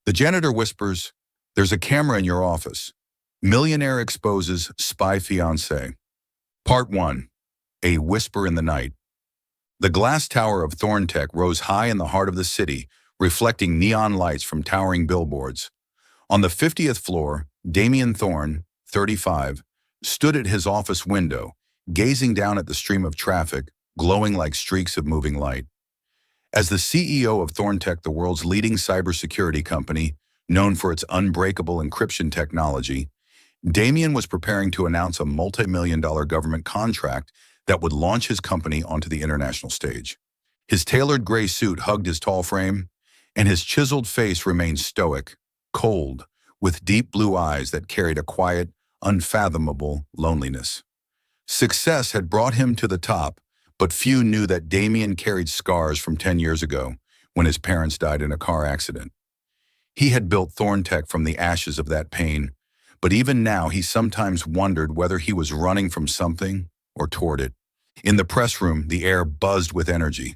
The janitor whispers, "There's a camera in your office." Millionaire exposes spy fiancé. Part 1. A whisper in the night. The glass tower of Thorntech rose high in the heart of the city, reflecting neon lights from towering billboards. On the 50th floor, Damien Thorne, 35, stood at his office window, gazing down at the stream of traffic, glowing like streaks of moving light. As the CEO of Thorntech, the world's leading cybersecurity company, known for its unbreakable encryption technology, Damien was preparing to announce a multi-million-dollar government contract that would launch his company onto the international stage. His tailored gray suit hugged his tall frame, and his chiseled face remained stoic, cold, with deep blue eyes that carried a quiet, unfathomable loneliness. Success had brought him to the top, but few knew that Damien carried scars from 10 years ago when his parents died in a car accident. He had built Thorntech from the ashes of that pain, but even now he sometimes wondered whether he was running from something or toward it. In the press room, the air buzzed with energy.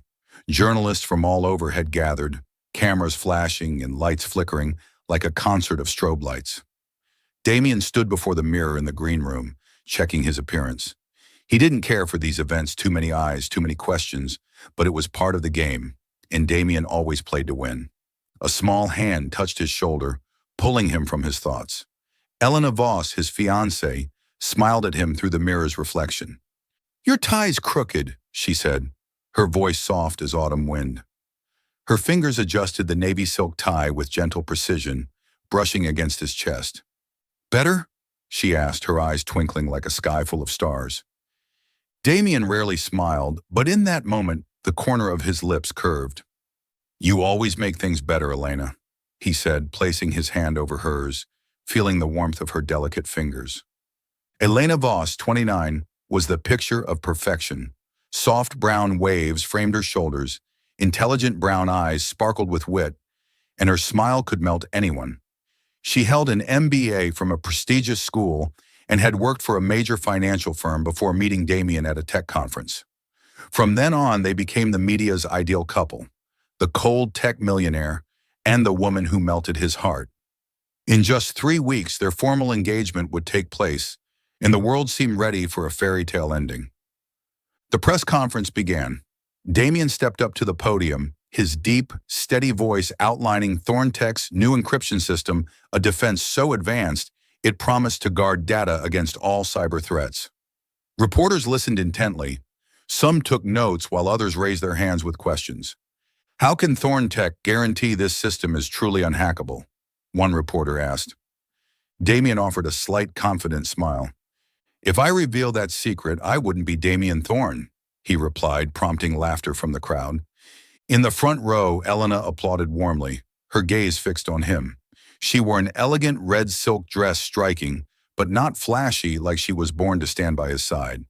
Journalists from all over had gathered, cameras flashing and lights flickering like a concert of strobe lights. Damien stood before the mirror in the green room, checking his appearance. He didn't care for these events, too many eyes, too many questions, but it was part of the game, and Damien always played to win. A small hand touched his shoulder, pulling him from his thoughts. Elena Voss, his fiancée, smiled at him through the mirror's reflection. "Your tie's crooked," she said, her voice soft as autumn wind. Her fingers adjusted the navy silk tie with gentle precision, brushing against his chest. "Better?" she asked, her eyes twinkling like a sky full of stars. Damien rarely smiled, but in that moment, the corner of his lips curved. "You always make things better, Elena," he said, placing his hand over hers, feeling the warmth of her delicate fingers. Elena Voss, 29, was the picture of perfection. Soft brown waves framed her shoulders, intelligent brown eyes sparkled with wit, and her smile could melt anyone. She held an MBA from a prestigious school and had worked for a major financial firm before meeting Damien at a tech conference. From then on, they became the media's ideal couple, the cold tech millionaire and the woman who melted his heart. In just 3 weeks, their formal engagement would take place, and the world seemed ready for a fairy tale ending. The press conference began. Damien stepped up to the podium, his deep, steady voice outlining Thorntech's new encryption system, a defense so advanced it promised to guard data against all cyber threats. Reporters listened intently. Some took notes while others raised their hands with questions. "How can Thorntech guarantee this system is truly unhackable?" one reporter asked. Damien offered a slight, confident smile. "If I reveal that secret, I wouldn't be Damien Thorne," he replied, prompting laughter from the crowd. In the front row, Elena applauded warmly, her gaze fixed on him. She wore an elegant red silk dress, striking, but not flashy, like she was born to stand by his side.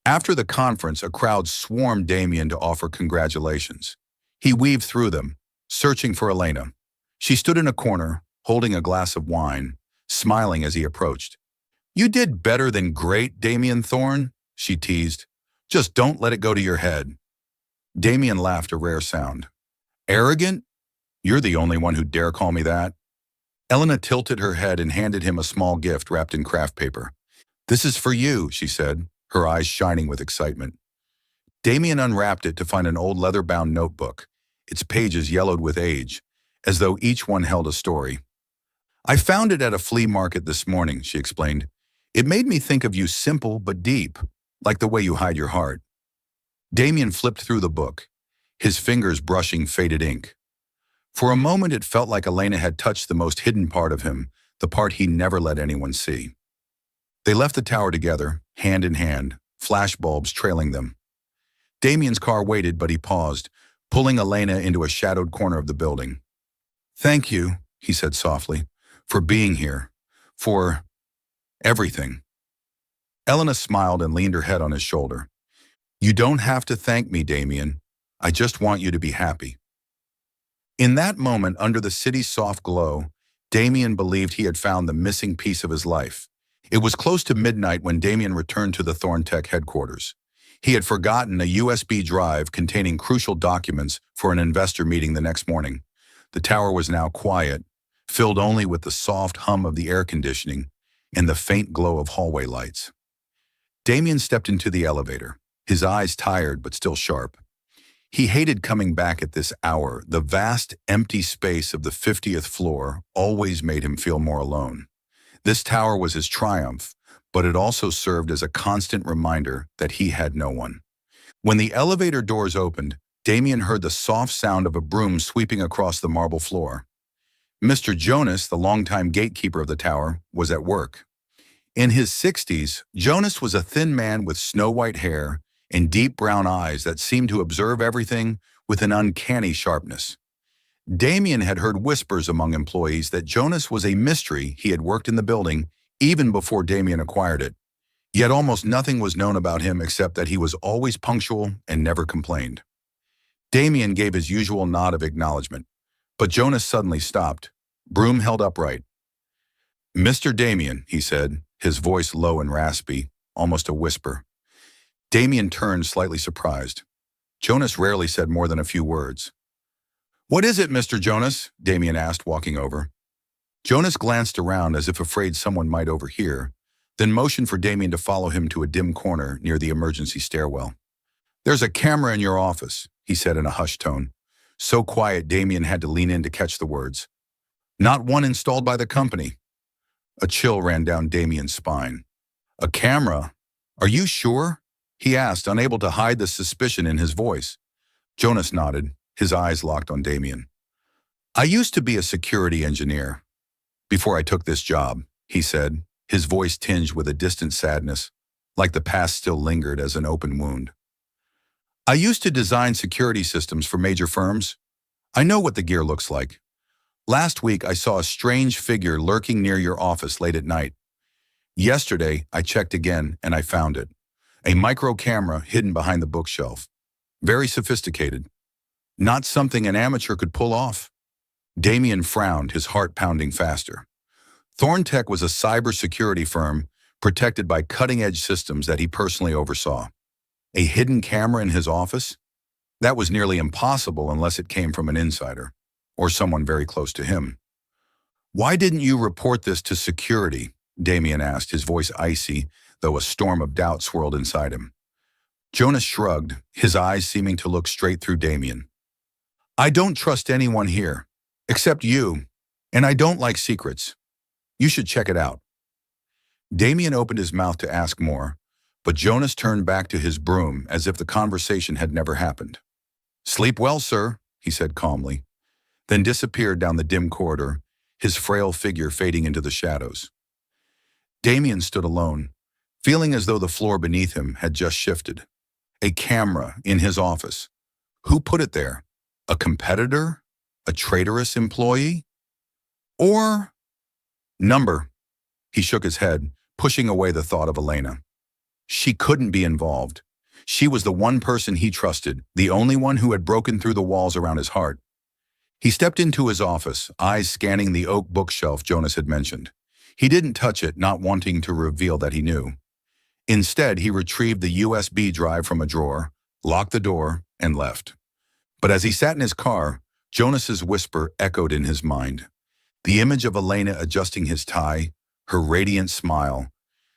After the conference, a crowd swarmed Damien to offer congratulations. He weaved through them, searching for Elena. She stood in a corner, holding a glass of wine, smiling as he approached. "You did better than great, Damien Thorne," she teased. "Just don't let it go to your head." Damien laughed, a rare sound. "Arrogant? You're the only one who dare call me that." Elena tilted her head and handed him a small gift wrapped in craft paper. "This is for you," she said, her eyes shining with excitement. Damien unwrapped it to find an old leather-bound notebook, its pages yellowed with age, as though each one held a story. "I found it at a flea market this morning," she explained. "It made me think of you, simple but deep, like the way you hide your heart." Damien flipped through the book, his fingers brushing faded ink. For a moment, it felt like Elena had touched the most hidden part of him, the part he never let anyone see. They left the tower together, hand in hand, flashbulbs trailing them. Damien's car waited, but he paused, pulling Elena into a shadowed corner of the building. "Thank you," he said softly, "for being here, for everything." Elena smiled and leaned her head on his shoulder. "You don't have to thank me, Damien. I just want you to be happy." In that moment, under the city's soft glow, Damien believed he had found the missing piece of his life. It was close to midnight when Damien returned to the Thorntech headquarters. He had forgotten a USB drive containing crucial documents for an investor meeting the next morning. The tower was now quiet, filled only with the soft hum of the air conditioning and the faint glow of hallway lights. Damien stepped into the elevator, his eyes tired but still sharp. He hated coming back at this hour. The vast, empty space of the 50th floor always made him feel more alone. This tower was his triumph, but it also served as a constant reminder that he had no one. When the elevator doors opened, Damien heard the soft sound of a broom sweeping across the marble floor. Mr. Jonas, the longtime gatekeeper of the tower, was at work. In his 60s, Jonas was a thin man with snow-white hair and deep brown eyes that seemed to observe everything with an uncanny sharpness. Damien had heard whispers among employees that Jonas was a mystery. He had worked in the building even before Damien acquired it. Yet almost nothing was known about him except that he was always punctual and never complained. Damien gave his usual nod of acknowledgement, but Jonas suddenly stopped, broom held upright. "Mr. Damien," he said, his voice low and raspy, almost a whisper. Damien turned, slightly surprised. Jonas rarely said more than a few words. "What is it, Mr. Jonas?" Damien asked, walking over. Jonas glanced around as if afraid someone might overhear, then motioned for Damien to follow him to a dim corner near the emergency stairwell. "There's a camera in your office," he said in a hushed tone. So quiet Damien had to lean in to catch the words. "Not one installed by the company." A chill ran down Damien's spine. "A camera? Are you sure?" he asked, unable to hide the suspicion in his voice. Jonas nodded, his eyes locked on Damien. "I used to be a security engineer before I took this job," he said, his voice tinged with a distant sadness, like the past still lingered as an open wound. "I used to design security systems for major firms. I know what the gear looks like. Last week I saw a strange figure lurking near your office late at night. Yesterday I checked again and I found it. A micro camera hidden behind the bookshelf. Very sophisticated. Not something an amateur could pull off." Damien frowned, his heart pounding faster. Thorntech was a cybersecurity firm protected by cutting-edge systems that he personally oversaw. A hidden camera in his office? That was nearly impossible unless it came from an insider, or someone very close to him. "Why didn't you report this to security?" Damien asked, his voice icy, though a storm of doubt swirled inside him. Jonas shrugged, his eyes seeming to look straight through Damien. "I don't trust anyone here, except you, and I don't like secrets. You should check it out." Damien opened his mouth to ask more, but Jonas turned back to his broom as if the conversation had never happened. "Sleep well, sir," he said calmly, then disappeared down the dim corridor, his frail figure fading into the shadows. Damien stood alone, feeling as though the floor beneath him had just shifted. A camera in his office. Who put it there? A competitor? A traitorous employee? Or number? He shook his head, pushing away the thought of Elena. She couldn't be involved. She was the one person he trusted, the only one who had broken through the walls around his heart. He stepped into his office, eyes scanning the oak bookshelf Jonas had mentioned. He didn't touch it, not wanting to reveal that he knew. Instead, he retrieved the USB drive from a drawer, locked the door, and left. But as he sat in his car, Jonas's whisper echoed in his mind. The image of Elena adjusting his tie, her radiant smile,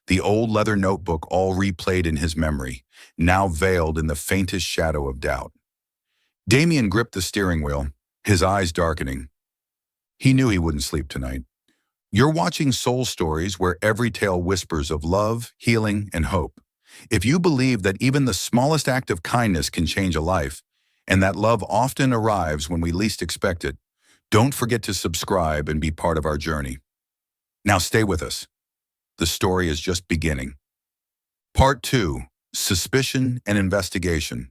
the old leather notebook all replayed in his memory, now veiled in the faintest shadow of doubt. Damien gripped the steering wheel, his eyes darkening. He knew he wouldn't sleep tonight. You're watching Soul Stories, where every tale whispers of love, healing, and hope. If you believe that even the smallest act of kindness can change a life, and that love often arrives when we least expect it, don't forget to subscribe and be part of our journey. Now stay with us. The story is just beginning. Part 2. Suspicion and Investigation.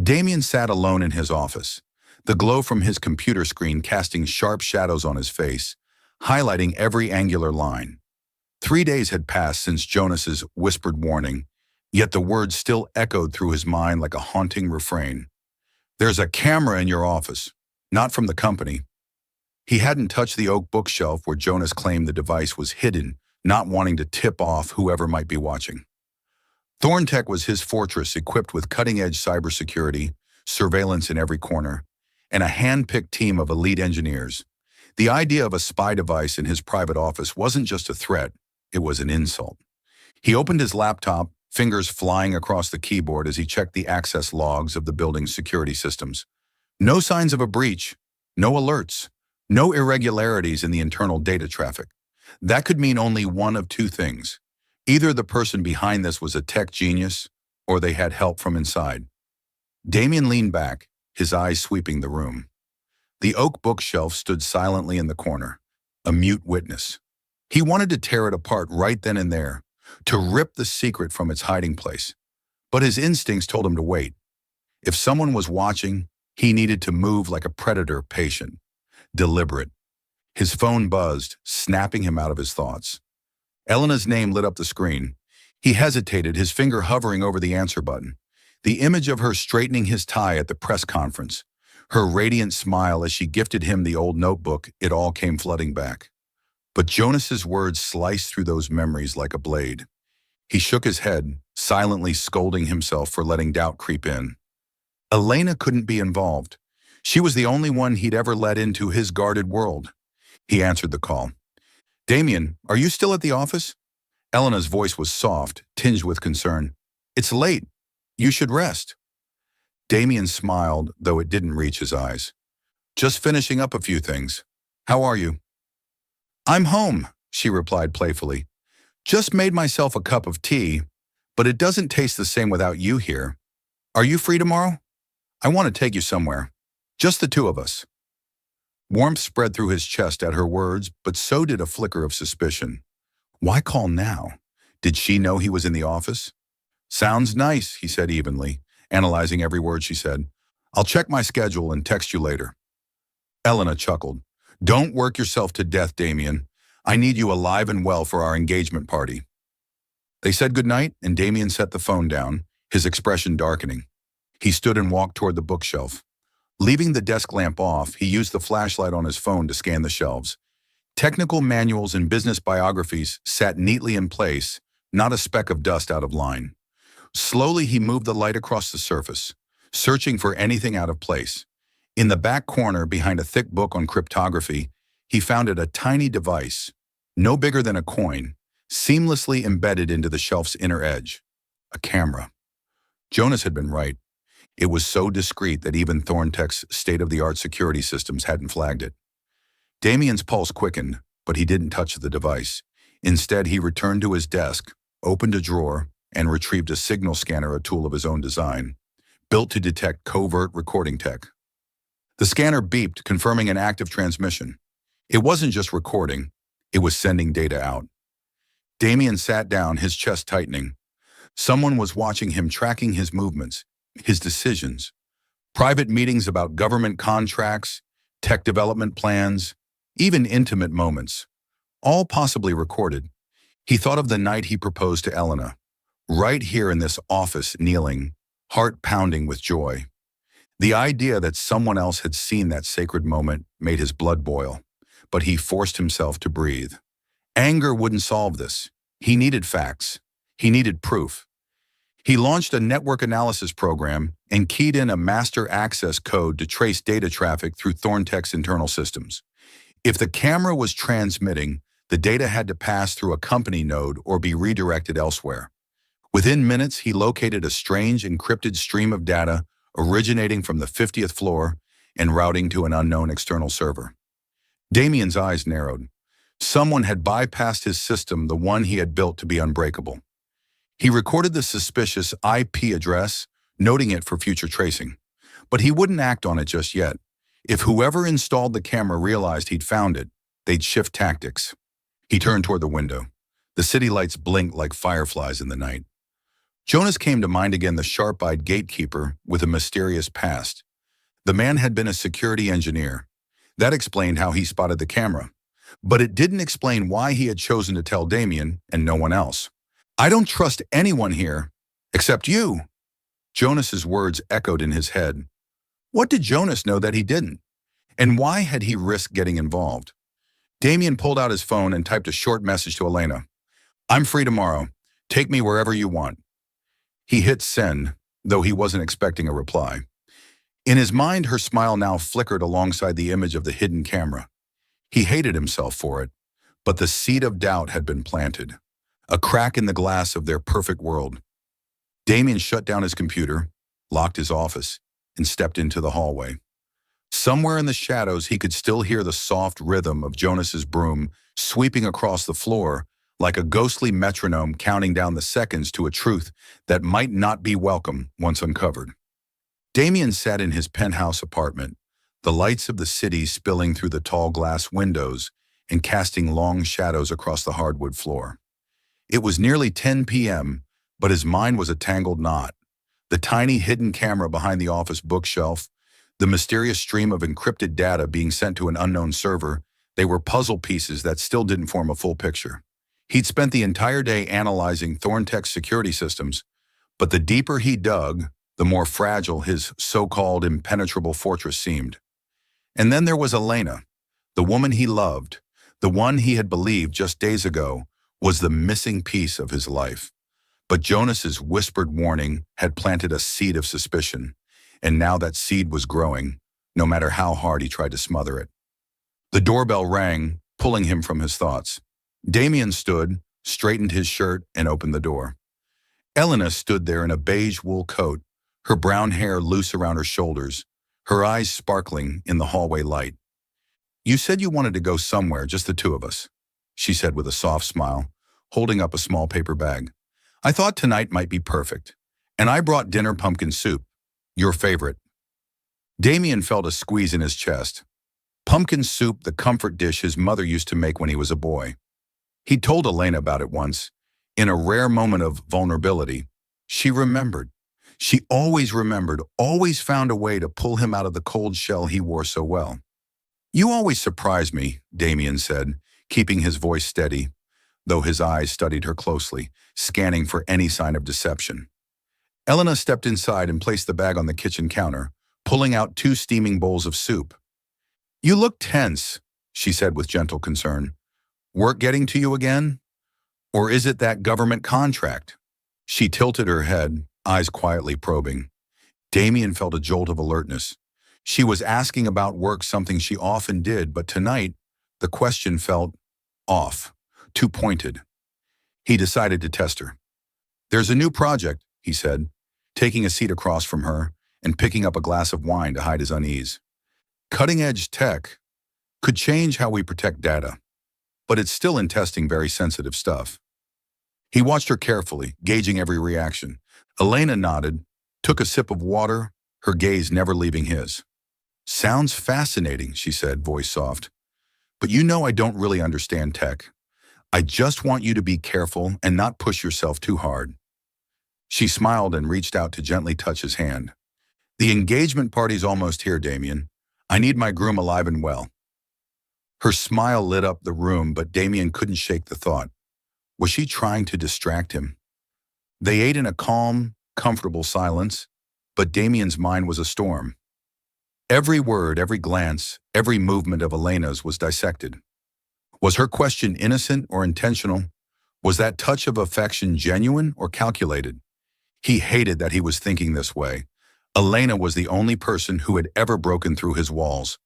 Damien sat alone in his office, the glow from his computer screen casting sharp shadows on his face, highlighting every angular line. 3 days had passed since Jonas's whispered warning, yet the words still echoed through his mind like a haunting refrain. "There's a camera in your office, not from the company." He hadn't touched the oak bookshelf where Jonas claimed the device was hidden, not wanting to tip off whoever might be watching. Thorntech was his fortress, equipped with cutting-edge cybersecurity, surveillance in every corner, and a hand-picked team of elite engineers. The idea of a spy device in his private office wasn't just a threat, it was an insult. He opened his laptop, fingers flying across the keyboard as he checked the access logs of the building's security systems. No signs of a breach, no alerts, no irregularities in the internal data traffic. That could mean only one of two things. Either the person behind this was a tech genius, or they had help from inside. Damien leaned back, his eyes sweeping the room. The oak bookshelf stood silently in the corner, a mute witness. He wanted to tear it apart right then and there, to rip the secret from its hiding place. But his instincts told him to wait. If someone was watching, he needed to move like a predator, patient, deliberate. His phone buzzed, snapping him out of his thoughts. Elena's name lit up the screen. He hesitated, his finger hovering over the answer button. The image of her straightening his tie at the press conference, her radiant smile as she gifted him the old notebook, it all came flooding back. But Jonas's words sliced through those memories like a blade. He shook his head, silently scolding himself for letting doubt creep in. Elena couldn't be involved. She was the only one he'd ever let into his guarded world. He answered the call. "Damien, are you still at the office?" Elena's voice was soft, tinged with concern. "It's late. You should rest." Damien smiled, though it didn't reach his eyes. "Just finishing up a few things. How are you?" "I'm home," she replied playfully. "Just made myself a cup of tea, but it doesn't taste the same without you here. Are you free tomorrow? I want to take you somewhere. Just the two of us." Warmth spread through his chest at her words, but so did a flicker of suspicion. Why call now? Did she know he was in the office? "Sounds nice," he said evenly, analyzing every word she said. "I'll check my schedule and text you later." Elena chuckled. "Don't work yourself to death, Damien. I need you alive and well for our engagement party." They said goodnight, and Damien set the phone down, his expression darkening. He stood and walked toward the bookshelf. Leaving the desk lamp off, he used the flashlight on his phone to scan the shelves. Technical manuals and business biographies sat neatly in place, not a speck of dust out of line. Slowly, he moved the light across the surface, searching for anything out of place. In the back corner, behind a thick book on cryptography, he found a tiny device, no bigger than a coin, seamlessly embedded into the shelf's inner edge. A camera. Jonas had been right. It was so discreet that even Thorntech's state-of-the-art security systems hadn't flagged it. Damien's pulse quickened, but he didn't touch the device. Instead, he returned to his desk, opened a drawer, and retrieved a signal scanner, a tool of his own design, built to detect covert recording tech. The scanner beeped, confirming an active transmission. It wasn't just recording, it was sending data out. Damien sat down, his chest tightening. Someone was watching him, tracking his movements, his decisions, private meetings about government contracts, tech development plans, even intimate moments, all possibly recorded. He thought of the night he proposed to Elena, right here in this office, kneeling, heart pounding with joy. The idea that someone else had seen that sacred moment made his blood boil, but he forced himself to breathe. Anger wouldn't solve this. He needed facts. He needed proof. He launched a network analysis program and keyed in a master access code to trace data traffic through Thorntech's internal systems. If the camera was transmitting, the data had to pass through a company node or be redirected elsewhere. Within minutes, he located a strange encrypted stream of data originating from the 50th floor and routing to an unknown external server. Damien's eyes narrowed. Someone had bypassed his system, the one he had built to be unbreakable. He recorded the suspicious IP address, noting it for future tracing. But he wouldn't act on it just yet. If whoever installed the camera realized he'd found it, they'd shift tactics. He turned toward the window. The city lights blinked like fireflies in the night. Jonas came to mind again, the sharp-eyed gatekeeper with a mysterious past. The man had been a security engineer. That explained how he spotted the camera. But it didn't explain why he had chosen to tell Damien and no one else. "I don't trust anyone here, except you." Jonas's words echoed in his head. What did Jonas know that he didn't? And why had he risked getting involved? Damien pulled out his phone and typed a short message to Elena. "I'm free tomorrow. Take me wherever you want." He hit send, though he wasn't expecting a reply. In his mind, her smile now flickered alongside the image of the hidden camera. He hated himself for it, but the seed of doubt had been planted, a crack in the glass of their perfect world. Damien shut down his computer, locked his office, and stepped into the hallway. Somewhere in the shadows, he could still hear the soft rhythm of Jonas's broom sweeping across the floor like a ghostly metronome counting down the seconds to a truth that might not be welcome once uncovered. Damien sat in his penthouse apartment, the lights of the city spilling through the tall glass windows and casting long shadows across the hardwood floor. It was nearly 10 p.m., but his mind was a tangled knot. The tiny hidden camera behind the office bookshelf, the mysterious stream of encrypted data being sent to an unknown server, they were puzzle pieces that still didn't form a full picture. He'd spent the entire day analyzing Thorntech's security systems, but the deeper he dug, the more fragile his so-called impenetrable fortress seemed. And then there was Elena, the woman he loved, the one he had believed just days ago was the missing piece of his life. But Jonas's whispered warning had planted a seed of suspicion, and now that seed was growing, no matter how hard he tried to smother it. The doorbell rang, pulling him from his thoughts. Damien stood, straightened his shirt, and opened the door. Elena stood there in a beige wool coat, her brown hair loose around her shoulders, her eyes sparkling in the hallway light. "You said you wanted to go somewhere, just the two of us," she said with a soft smile, holding up a small paper bag. "I thought tonight might be perfect, and I brought dinner pumpkin soup, your favorite." Damien felt a squeeze in his chest. Pumpkin soup, the comfort dish his mother used to make when he was a boy. He told Elena about it once. In a rare moment of vulnerability, she remembered. She always remembered, always found a way to pull him out of the cold shell he wore so well. "You always surprise me," Damien said, keeping his voice steady, though his eyes studied her closely, scanning for any sign of deception. Elena stepped inside and placed the bag on the kitchen counter, pulling out 2 steaming bowls of soup. "You look tense," she said with gentle concern. "Work getting to you again? Or is it that government contract?" She tilted her head, eyes quietly probing. Damien felt a jolt of alertness. She was asking about work, something she often did, but tonight, the question felt off, too pointed. He decided to test her. "There's a new project," he said, taking a seat across from her and picking up a glass of wine to hide his unease. "Cutting-edge tech could change how we protect data, but it's still in testing very sensitive stuff." He watched her carefully, gauging every reaction. Elena nodded, took a sip of water, her gaze never leaving his. "Sounds fascinating," she said, voice soft. "But you know I don't really understand tech. I just want you to be careful and not push yourself too hard." She smiled and reached out to gently touch his hand. "The engagement party's almost here, Damien. I need my groom alive and well." Her smile lit up the room, but Damien couldn't shake the thought. Was she trying to distract him? They ate in a calm, comfortable silence, but Damien's mind was a storm. Every word, every glance, every movement of Elena's was dissected. Was her question innocent or intentional? Was that touch of affection genuine or calculated? He hated that he was thinking this way. Elena was the only person who had ever broken through his walls.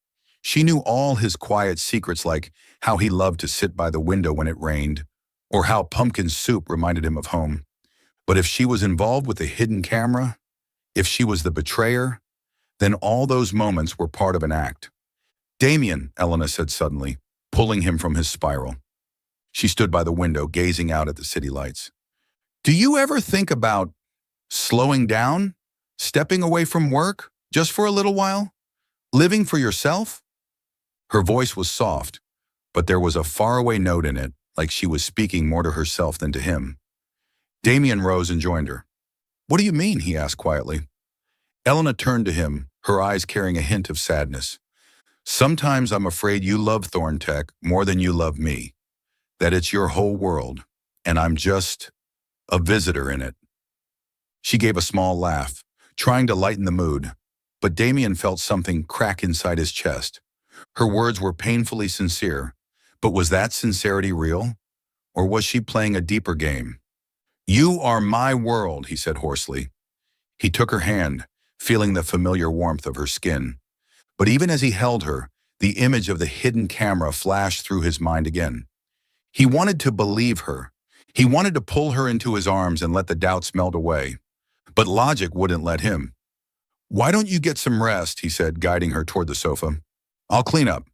She knew all his quiet secrets, like how he loved to sit by the window when it rained, or how pumpkin soup reminded him of home. But if she was involved with a hidden camera, if she was the betrayer, then all those moments were part of an act. "Damien," Elena said suddenly, pulling him from his spiral. She stood by the window, gazing out at the city lights. "Do you ever think about slowing down, stepping away from work, just for a little while, living for yourself?" Her voice was soft, but there was a faraway note in it, like she was speaking more to herself than to him. Damien rose and joined her. "What do you mean?" he asked quietly. Elena turned to him, her eyes carrying a hint of sadness. "Sometimes I'm afraid you love Thorntech more than you love me, that it's your whole world, and I'm just a visitor in it." She gave a small laugh, trying to lighten the mood, but Damien felt something crack inside his chest. Her words were painfully sincere, but was that sincerity real? Or was she playing a deeper game? "You are my world," he said hoarsely. He took her hand, feeling the familiar warmth of her skin. But even as he held her, The image of the hidden camera flashed through his mind again. He wanted to believe her. He wanted to pull her into his arms and let the doubts melt away. But logic wouldn't let him. "Why don't you get some rest?" he said, guiding her toward the sofa. "I'll clean up."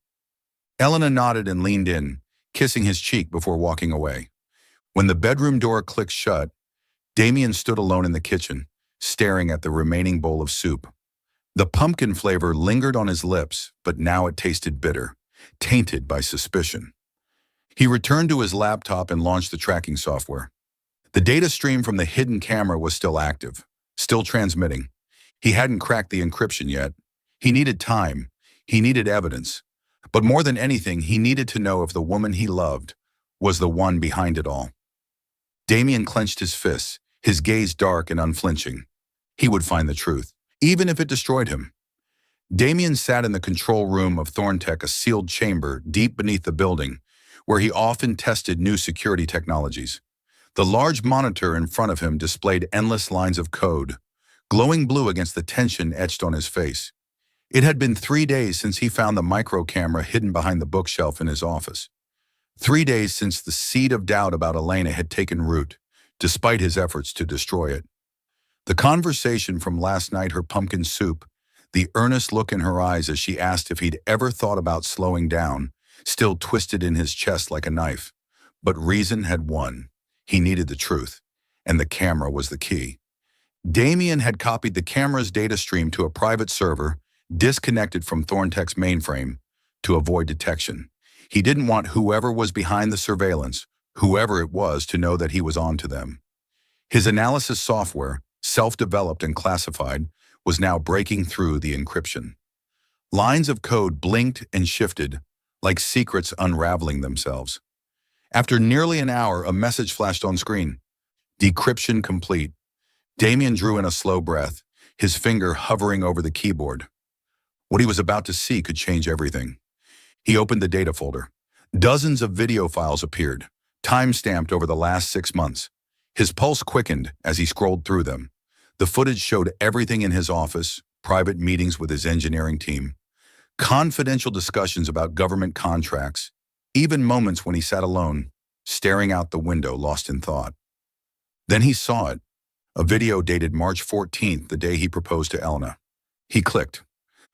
Elena nodded and leaned in, kissing his cheek before walking away. When the bedroom door clicked shut, Damien stood alone in the kitchen, staring at the remaining bowl of soup. The pumpkin flavor lingered on his lips, but now it tasted bitter, tainted by suspicion. He returned to his laptop and launched the tracking software. The data stream from the hidden camera was still active, still transmitting. He hadn't cracked the encryption yet. He needed time. He needed evidence. But more than anything, he needed to know if the woman he loved was the one behind it all. Damien clenched his fists, his gaze dark and unflinching. He would find the truth, even if it destroyed him. Damien sat in the control room of Thorntech, a sealed chamber deep beneath the building, where he often tested new security technologies. The large monitor in front of him displayed endless lines of code, glowing blue against the tension etched on his face. It had been 3 days since he found the micro camera hidden behind the bookshelf in his office. 3 days since the seed of doubt about Elena had taken root, despite his efforts to destroy it. The conversation from last night, her pumpkin soup, the earnest look in her eyes as she asked if he'd ever thought about slowing down, still twisted in his chest like a knife. But reason had won. He needed the truth, and the camera was the key. Damien had copied the camera's data stream to a private server, disconnected from Thorntech's mainframe, to avoid detection. He didn't want whoever was behind the surveillance, whoever it was, to know that he was on to them. His analysis software, self-developed and classified, was now breaking through the encryption. Lines of code blinked and shifted, like secrets unraveling themselves. After nearly an hour, a message flashed on screen. "Decryption complete." Damien drew in a slow breath, his finger hovering over the keyboard. What he was about to see could change everything. He opened the data folder. Dozens of video files appeared, time-stamped over the last 6 months. His pulse quickened as he scrolled through them. The footage showed everything in his office, private meetings with his engineering team, confidential discussions about government contracts, even moments when he sat alone, staring out the window, lost in thought. Then he saw it, a video dated March 14th, the day he proposed to Elena. He clicked.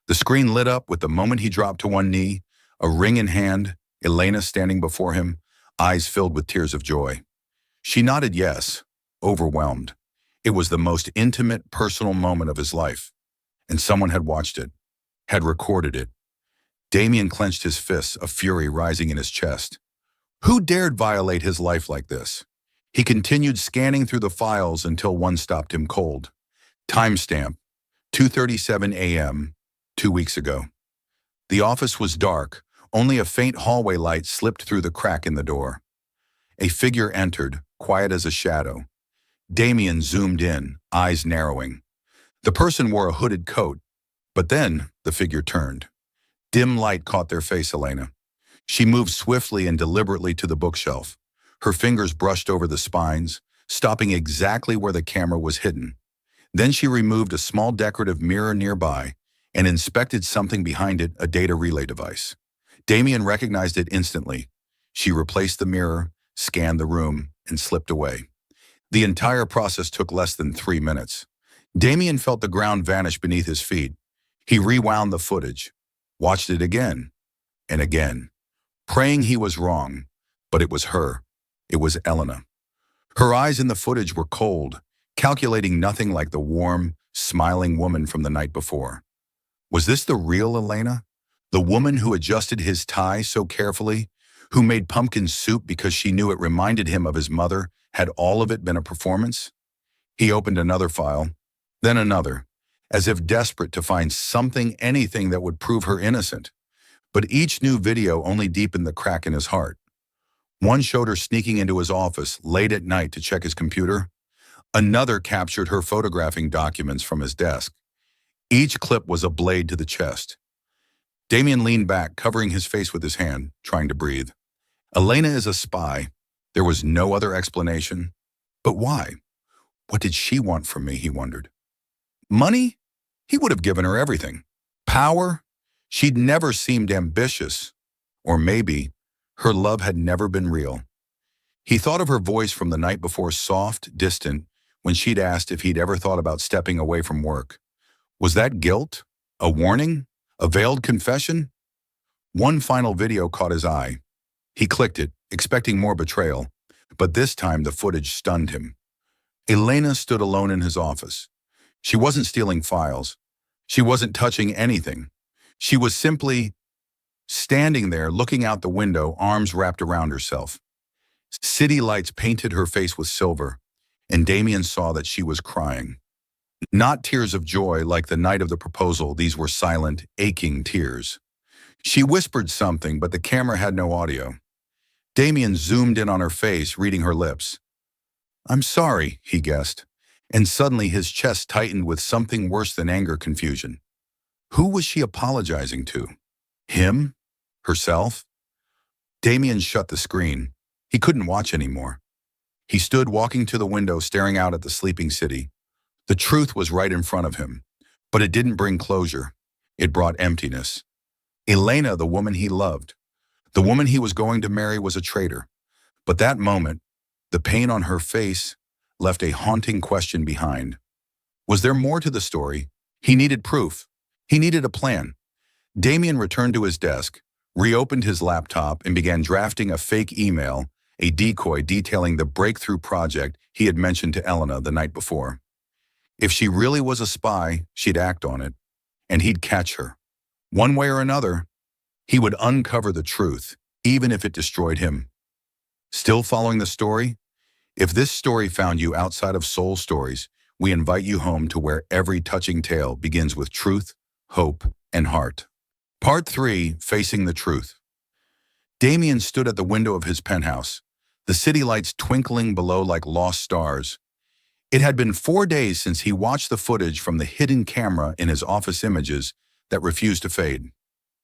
The screen lit up with the moment he dropped to one knee, a ring in hand, Elena standing before him, eyes filled with tears of joy. She nodded yes, overwhelmed. It was the most intimate, personal moment of his life, and someone had watched it, had recorded it. Damien clenched his fists, a fury rising in his chest. Who dared violate his life like this? He continued scanning through the files until one stopped him cold. Timestamp, 2:37 a.m., 2 weeks ago. The office was dark. Only a faint hallway light slipped through the crack in the door. A figure entered, quiet as a shadow. Damien zoomed in, eyes narrowing. The person wore a hooded coat, but then the figure turned. Dim light caught their face, Elena. She moved swiftly and deliberately to the bookshelf. Her fingers brushed over the spines, stopping exactly where the camera was hidden. Then she removed a small decorative mirror nearby and inspected something behind it, a data relay device. Damien recognized it instantly. She replaced the mirror, scanned the room, and slipped away. The entire process took less than 3 minutes. Damien felt the ground vanish beneath his feet. He rewound the footage, watched it again and again, praying he was wrong, but it was her. It was Elena. Her eyes in the footage were cold, calculating, nothing like the warm, smiling woman from the night before. Was this the real Elena? The woman who adjusted his tie so carefully, who made pumpkin soup because she knew it reminded him of his mother? Had all of it been a performance? He opened another file, then another, as if desperate to find something, anything that would prove her innocent. But each new video only deepened the crack in his heart. One showed her sneaking into his office late at night to check his computer. Another captured her photographing documents from his desk. Each clip was a blade to the chest. Damien leaned back, covering his face with his hand, trying to breathe. Elena is a spy. There was no other explanation. But why? What did she want from me, he wondered. Money? He would have given her everything. Power? She'd never seemed ambitious, or maybe her love had never been real. He thought of her voice from the night before, soft, distant, when she'd asked if he'd ever thought about stepping away from work. Was that guilt? A warning? A veiled confession? One final video caught his eye. He clicked it, expecting more betrayal, but this time the footage stunned him. Elena stood alone in his office. She wasn't stealing files. She wasn't touching anything. She was simply standing there, looking out the window, arms wrapped around herself. City lights painted her face with silver, and Damien saw that she was crying. Not tears of joy like the night of the proposal, these were silent, aching tears. She whispered something, but the camera had no audio. Damien zoomed in on her face, reading her lips. "I'm sorry," he guessed, and suddenly his chest tightened with something worse than anger, confusion. Who was she apologizing to? Him? Herself? Damien shut the screen. He couldn't watch anymore. He stood walking to the window, staring out at the sleeping city. The truth was right in front of him, but it didn't bring closure. It brought emptiness. Elena, the woman he loved, the woman he was going to marry, was a traitor. But that moment, the pain on her face, left a haunting question behind. Was there more to the story? He needed proof. He needed a plan. Damien returned to his desk, reopened his laptop, and began drafting a fake email, a decoy detailing the breakthrough project he had mentioned to Elena the night before. If she really was a spy, she'd act on it, and he'd catch her. One way or another, he would uncover the truth, even if it destroyed him. Still following the story? If this story found you outside of Soul Stories, we invite you home to where every touching tale begins with truth, hope, and heart. Part 3, Facing the Truth. Damien stood at the window of his penthouse, the city lights twinkling below like lost stars. It had been 4 days since he watched the footage from the hidden camera in his office images that refused to fade.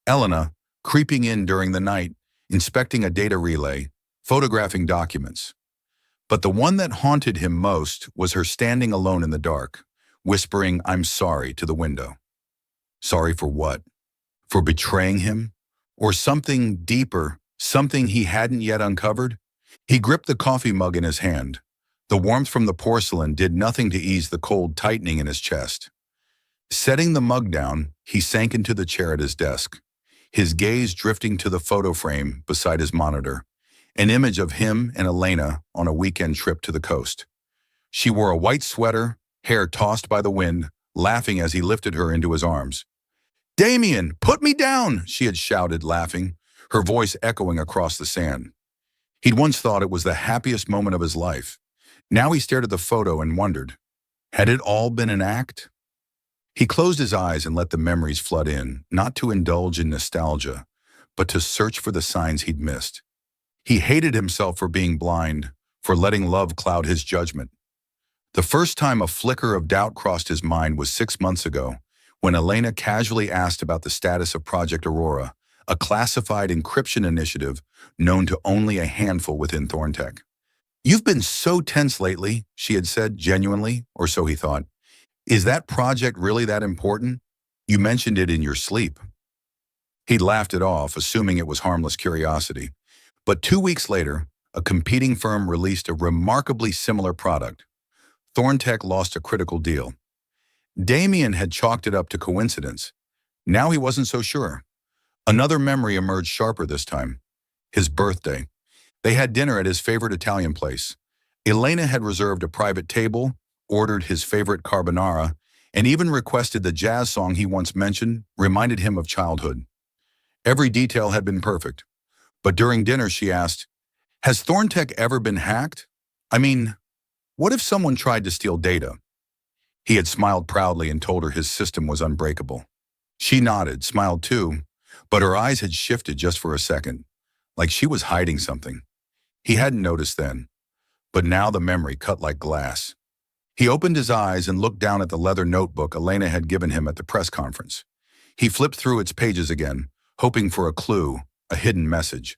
Elena, creeping in during the night, inspecting a data relay, photographing documents. But the one that haunted him most was her standing alone in the dark, whispering, "I'm sorry," to the window. Sorry for what? For betraying him? Or something deeper, something he hadn't yet uncovered? He gripped the coffee mug in his hand. The warmth from the porcelain did nothing to ease the cold tightening in his chest. Setting the mug down, he sank into the chair at his desk, his gaze drifting to the photo frame beside his monitor, an image of him and Elena on a weekend trip to the coast. She wore a white sweater, hair tossed by the wind, laughing as he lifted her into his arms. "Damien, put me down!" she had shouted, laughing, her voice echoing across the sand. He'd once thought it was the happiest moment of his life. Now he stared at the photo and wondered, had it all been an act? He closed his eyes and let the memories flood in, not to indulge in nostalgia, but to search for the signs he'd missed. He hated himself for being blind, for letting love cloud his judgment. The first time a flicker of doubt crossed his mind was 6 months ago, when Elena casually asked about the status of Project Aurora, a classified encryption initiative known to only a handful within Thorntech. "You've been so tense lately," she had said, genuinely, or so he thought. "Is that project really that important? You mentioned it in your sleep." He'd laughed it off, assuming it was harmless curiosity. But 2 weeks later, a competing firm released a remarkably similar product. Thorntech lost a critical deal. Damien had chalked it up to coincidence. Now he wasn't so sure. Another memory emerged sharper this time. His birthday. They had dinner at his favorite Italian place. Elena had reserved a private table, ordered his favorite carbonara, and even requested the jazz song he once mentioned reminded him of childhood. Every detail had been perfect. But during dinner she asked, "Has Thorntech ever been hacked? I mean, what if someone tried to steal data?" He had smiled proudly and told her his system was unbreakable. She nodded, smiled too, but her eyes had shifted just for a second, like she was hiding something. He hadn't noticed then, but now the memory cut like glass. He opened his eyes and looked down at the leather notebook Elena had given him at the press conference. He flipped through its pages again, hoping for a clue, a hidden message.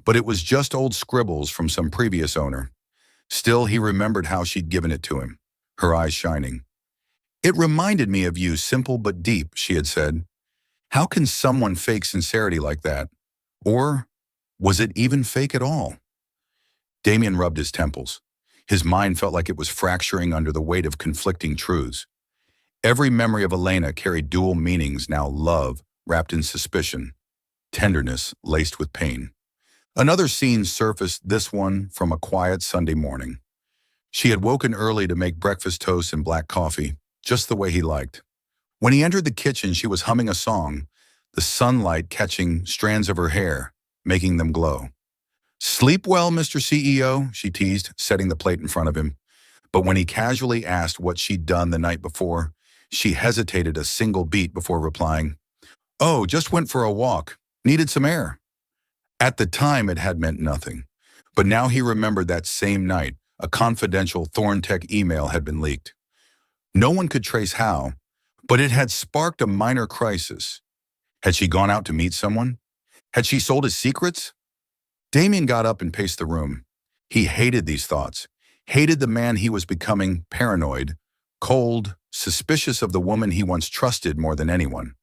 But it was just old scribbles from some previous owner. Still, he remembered how she'd given it to him, her eyes shining. "It reminded me of you, simple but deep," she had said. How can someone fake sincerity like that? Or was it even fake at all? Damien rubbed his temples. His mind felt like it was fracturing under the weight of conflicting truths. Every memory of Elena carried dual meanings now: love wrapped in suspicion, tenderness laced with pain. Another scene surfaced, this one from a quiet Sunday morning. She had woken early to make breakfast toast and black coffee, just the way he liked. When he entered the kitchen, she was humming a song, the sunlight catching strands of her hair, making them glow. "Sleep well, Mr. CEO," she teased, setting the plate in front of him. But when he casually asked what she'd done the night before, she hesitated a single beat before replying, "Oh, just went for a walk. Needed some air." At the time, it had meant nothing. But now he remembered that same night, a confidential Thorntech email had been leaked. No one could trace how, but it had sparked a minor crisis. Had she gone out to meet someone? Had she sold his secrets? Damien got up and paced the room. He hated these thoughts, hated the man he was becoming, paranoid, cold, suspicious of the woman he once trusted more than anyone.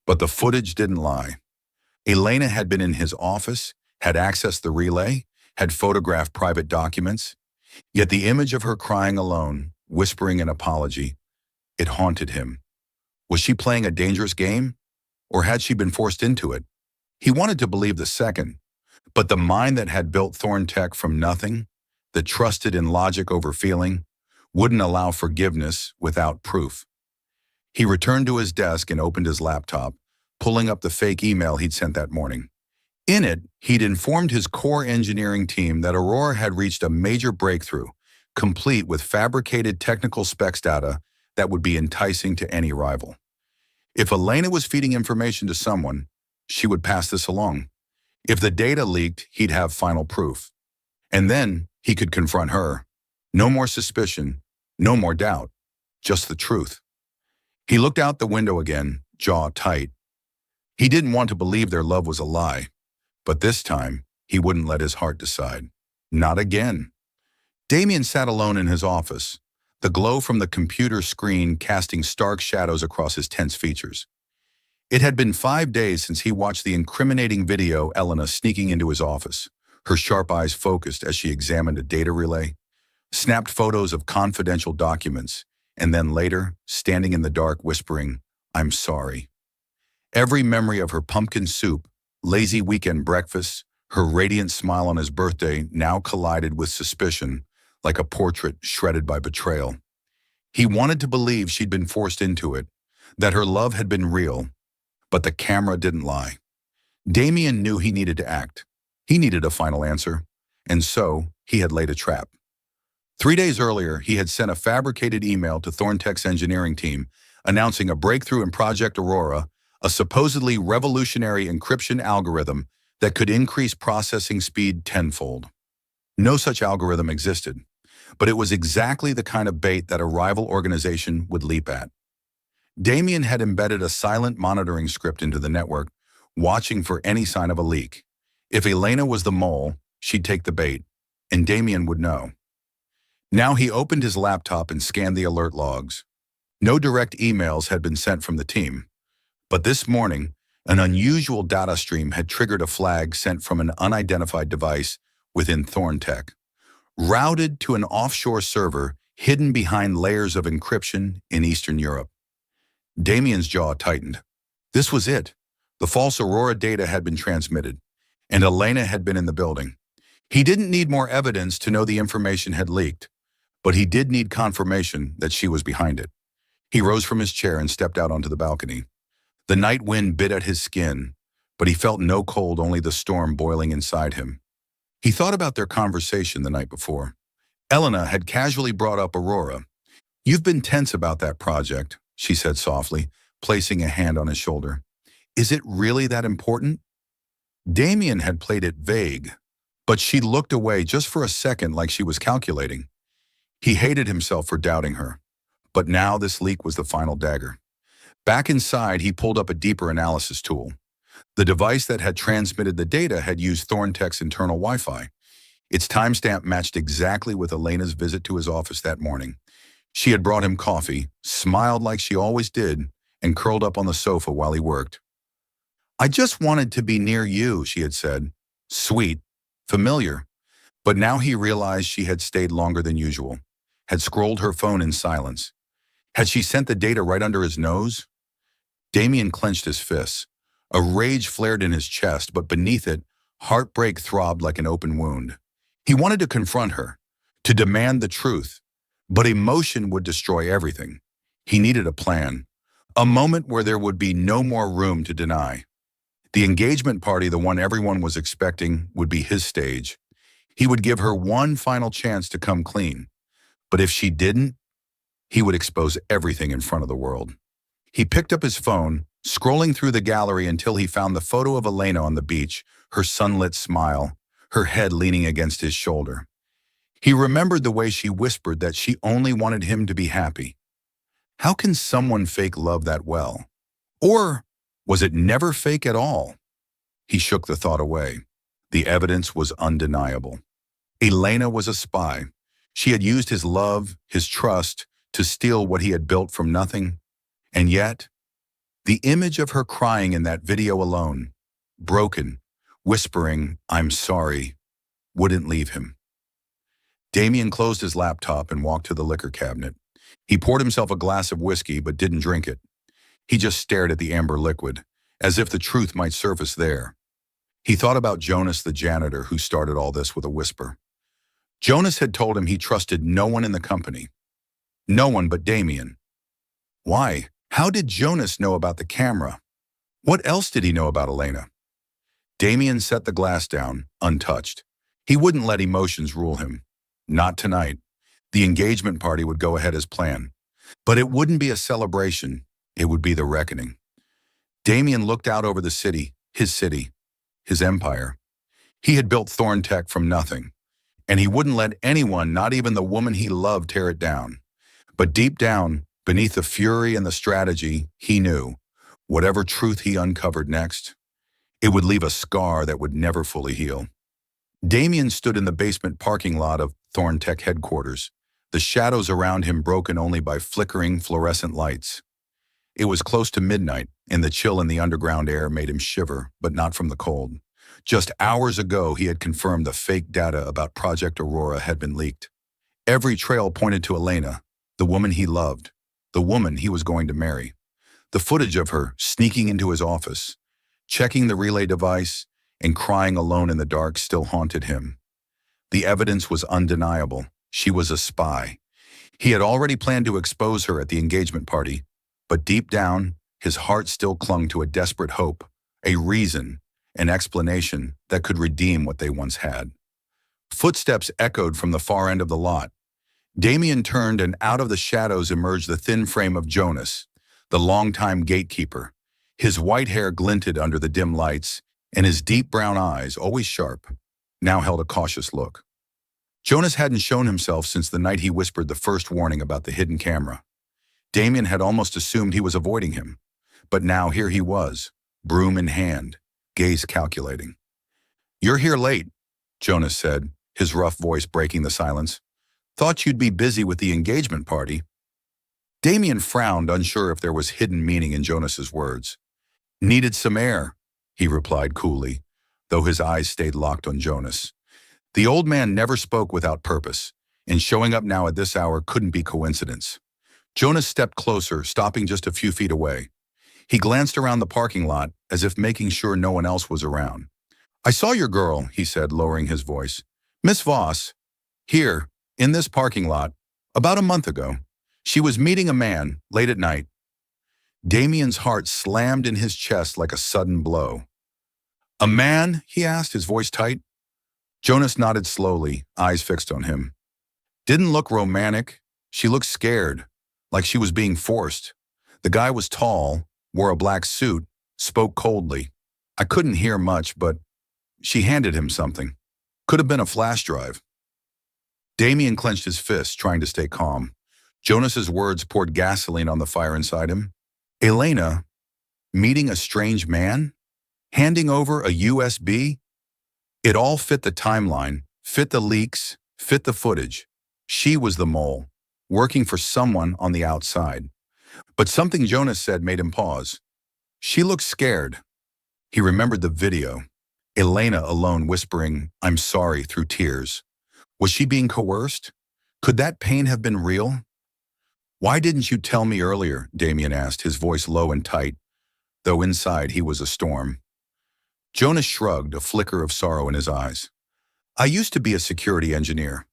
But the footage didn't lie. Elena had been in his office, had accessed the relay, had photographed private documents. Yet the image of her crying alone, whispering an apology, it haunted him. Was she playing a dangerous game? Or had she been forced into it? He wanted to believe the second, but the mind that had built Thorntech from nothing, that trusted in logic over feeling, wouldn't allow forgiveness without proof. He returned to his desk and opened his laptop, pulling up the fake email he'd sent that morning. In it, he'd informed his core engineering team that Aurora had reached a major breakthrough, complete with fabricated technical specs data that would be enticing to any rival. If Elena was feeding information to someone, she would pass this along. If the data leaked, he'd have final proof. And then he could confront her. No more suspicion, no more doubt, just the truth. He looked out the window again, jaw tight. He didn't want to believe their love was a lie, but this time he wouldn't let his heart decide. Not again. Damien sat alone in his office, the glow from the computer screen casting stark shadows across his tense features. It had been 5 days since he watched the incriminating video Elena sneaking into his office, her sharp eyes focused as she examined a data relay, snapped photos of confidential documents, and then later, standing in the dark whispering, "I'm sorry." Every memory of her pumpkin soup, lazy weekend breakfasts, her radiant smile on his birthday now collided with suspicion, like a portrait shredded by betrayal. He wanted to believe she'd been forced into it, that her love had been real, but the camera didn't lie. Damien knew he needed to act. He needed a final answer, and so he had laid a trap. 3 days earlier, he had sent a fabricated email to Thorntech's engineering team announcing a breakthrough in Project Aurora, a supposedly revolutionary encryption algorithm that could increase processing speed tenfold. No such algorithm existed, but it was exactly the kind of bait that a rival organization would leap at. Damien had embedded a silent monitoring script into the network, watching for any sign of a leak. If Elena was the mole, she'd take the bait, and Damien would know. Now he opened his laptop and scanned the alert logs. No direct emails had been sent from the team, but this morning, an unusual data stream had triggered a flag sent from an unidentified device within Thorntech, routed to an offshore server hidden behind layers of encryption in Eastern Europe. Damien's jaw tightened. This was it. The false Aurora data had been transmitted, and Elena had been in the building. He didn't need more evidence to know the information had leaked, but he did need confirmation that she was behind it. He rose from his chair and stepped out onto the balcony. The night wind bit at his skin, but he felt no cold, only the storm boiling inside him. He thought about their conversation the night before. Elena had casually brought up Aurora. "You've been tense about that project," she said softly, placing a hand on his shoulder. "Is it really that important?" Damien had played it vague, but she looked away just for a second like she was calculating. He hated himself for doubting her, but now this leak was the final dagger. Back inside, he pulled up a deeper analysis tool. The device that had transmitted the data had used Thorntech's internal Wi-Fi. Its timestamp matched exactly with Elena's visit to his office that morning. She had brought him coffee, smiled like she always did, and curled up on the sofa while he worked. I just wanted to be near you, she had said. Sweet, familiar. But now he realized she had stayed longer than usual, had scrolled her phone in silence. Had she sent the data right under his nose? Damien clenched his fists. A rage flared in his chest, but beneath it, heartbreak throbbed like an open wound. He wanted to confront her, to demand the truth, but emotion would destroy everything. He needed a plan, a moment where there would be no more room to deny. The engagement party, the one everyone was expecting, would be his stage. He would give her one final chance to come clean. But if she didn't, he would expose everything in front of the world. He picked up his phone, scrolling through the gallery until he found the photo of Elena on the beach, her sunlit smile, her head leaning against his shoulder. He remembered the way she whispered that she only wanted him to be happy. How can someone fake love that well? Or was it never fake at all? He shook the thought away. The evidence was undeniable. Elena was a spy. She had used his love, his trust, to steal what he had built from nothing. And yet, the image of her crying in that video alone, broken, whispering, "I'm sorry," wouldn't leave him. Damien closed his laptop and walked to the liquor cabinet. He poured himself a glass of whiskey but didn't drink it. He just stared at the amber liquid, as if the truth might surface there. He thought about Jonas the janitor who started all this with a whisper. Jonas had told him he trusted no one in the company. No one but Damien. Why? How did Jonas know about the camera? What else did he know about Elena? Damien set the glass down, untouched. He wouldn't let emotions rule him. Not tonight. The engagement party would go ahead as planned. But it wouldn't be a celebration. It would be the reckoning. Damien looked out over the city, his empire. He had built Thorntech from nothing, and he wouldn't let anyone, not even the woman he loved, tear it down. But deep down, beneath the fury and the strategy, he knew, whatever truth he uncovered next, it would leave a scar that would never fully heal. Damien stood in the basement parking lot of Thorntech headquarters, the shadows around him broken only by flickering fluorescent lights. It was close to midnight, and the chill in the underground air made him shiver, but not from the cold. Just hours ago, he had confirmed the fake data about Project Aurora had been leaked. Every trail pointed to Elena, the woman he loved, the woman he was going to marry. The footage of her sneaking into his office, checking the relay device, and crying alone in the dark still haunted him. The evidence was undeniable. She was a spy. He had already planned to expose her at the engagement party, but deep down, his heart still clung to a desperate hope, a reason, an explanation that could redeem what they once had. Footsteps echoed from the far end of the lot. Damien turned, and out of the shadows emerged the thin frame of Jonas, the longtime gatekeeper. His white hair glinted under the dim lights, and his deep brown eyes, always sharp, now held a cautious look. Jonas hadn't shown himself since the night he whispered the first warning about the hidden camera. Damien had almost assumed he was avoiding him, but now here he was, broom in hand, gaze calculating. "You're here late," Jonas said, his rough voice breaking the silence. "Thought you'd be busy with the engagement party." Damien frowned, unsure if there was hidden meaning in Jonas's words. "Needed some air," he replied coolly, though his eyes stayed locked on Jonas. The old man never spoke without purpose, and showing up now at this hour couldn't be coincidence. Jonas stepped closer, stopping just a few feet away. He glanced around the parking lot, as if making sure no one else was around. "I saw your girl," he said, lowering his voice. "Miss Voss, here, in this parking lot, about a month ago. She was meeting a man, late at night." Damien's heart slammed in his chest like a sudden blow. "A man?" he asked, his voice tight. Jonas nodded slowly, eyes fixed on him. "Didn't look romantic. She looked scared, like she was being forced. The guy was tall, wore a black suit, spoke coldly. I couldn't hear much, but she handed him something. Could have been a flash drive." Damien clenched his fist, trying to stay calm. Jonas's words poured gasoline on the fire inside him. Elena, meeting a strange man? Handing over a USB? It all fit the timeline, fit the leaks, fit the footage. She was the mole, working for someone on the outside. But something Jonas said made him pause. She looked scared. He remembered the video. Elena alone whispering, "I'm sorry," through tears. Was she being coerced? Could that pain have been real? "Why didn't you tell me earlier?" Damien asked, his voice low and tight, though inside he was a storm. Jonas shrugged, a flicker of sorrow in his eyes. "I used to be a security engineer.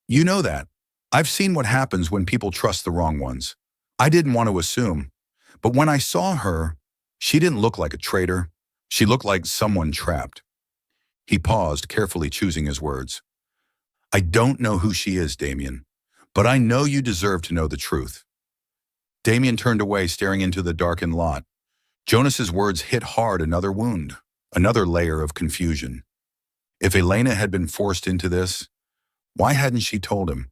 You know that. I've seen what happens when people trust the wrong ones. I didn't want to assume. But when I saw her, she didn't look like a traitor. She looked like someone trapped." He paused, carefully choosing his words. "I don't know who she is, Damien, but I know you deserve to know the truth." Damien turned away, staring into the darkened lot. Jonas's words hit hard, another wound, another layer of confusion. If Elena had been forced into this, why hadn't she told him?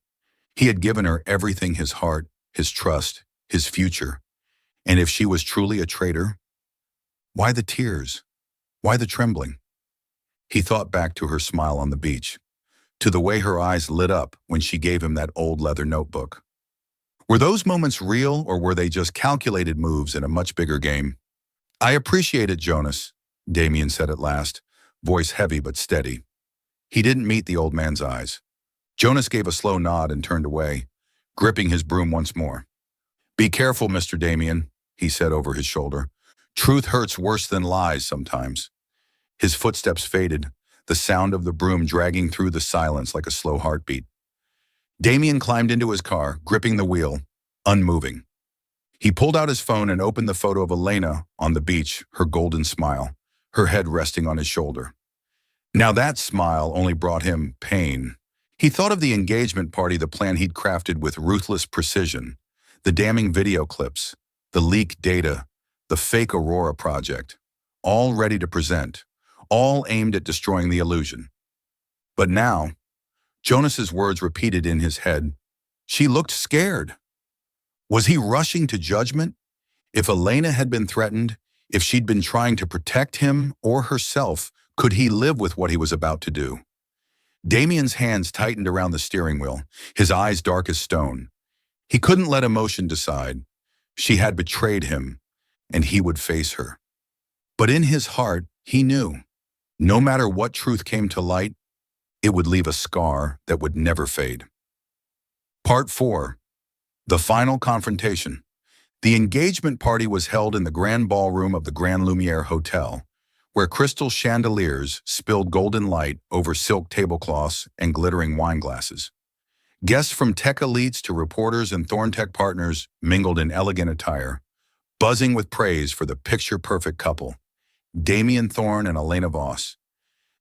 He had given her everything: his heart, his trust, his future. And if she was truly a traitor, why the tears? Why the trembling? He thought back to her smile on the beach, to the way her eyes lit up when she gave him that old leather notebook. Were those moments real, or were they just calculated moves in a much bigger game? "I appreciate it, Jonas," Damien said at last, voice heavy but steady. He didn't meet the old man's eyes. Jonas gave a slow nod and turned away, gripping his broom once more. "Be careful, Mr. Damien," he said over his shoulder. "Truth hurts worse than lies sometimes." His footsteps faded, the sound of the broom dragging through the silence like a slow heartbeat. Damien climbed into his car, gripping the wheel, unmoving. He pulled out his phone and opened the photo of Elena on the beach, her golden smile, her head resting on his shoulder. Now that smile only brought him pain. He thought of the engagement party, the plan he'd crafted with ruthless precision, the damning video clips, the leaked data, the fake Aurora project, all ready to present, all aimed at destroying the illusion. But now, Jonas's words repeated in his head. She looked scared. Was he rushing to judgment? If Elena had been threatened, if she'd been trying to protect him or herself, could he live with what he was about to do? Damien's hands tightened around the steering wheel, his eyes dark as stone. He couldn't let emotion decide. She had betrayed him, and he would face her. But in his heart, he knew, no matter what truth came to light, it would leave a scar that would never fade. Part 4. The final confrontation. The engagement party was held in the grand ballroom of the Grand Lumiere Hotel, where crystal chandeliers spilled golden light over silk tablecloths and glittering wine glasses. Guests from tech elites to reporters and Thorntech partners mingled in elegant attire, buzzing with praise for the picture-perfect couple, Damien Thorne and Elena Voss.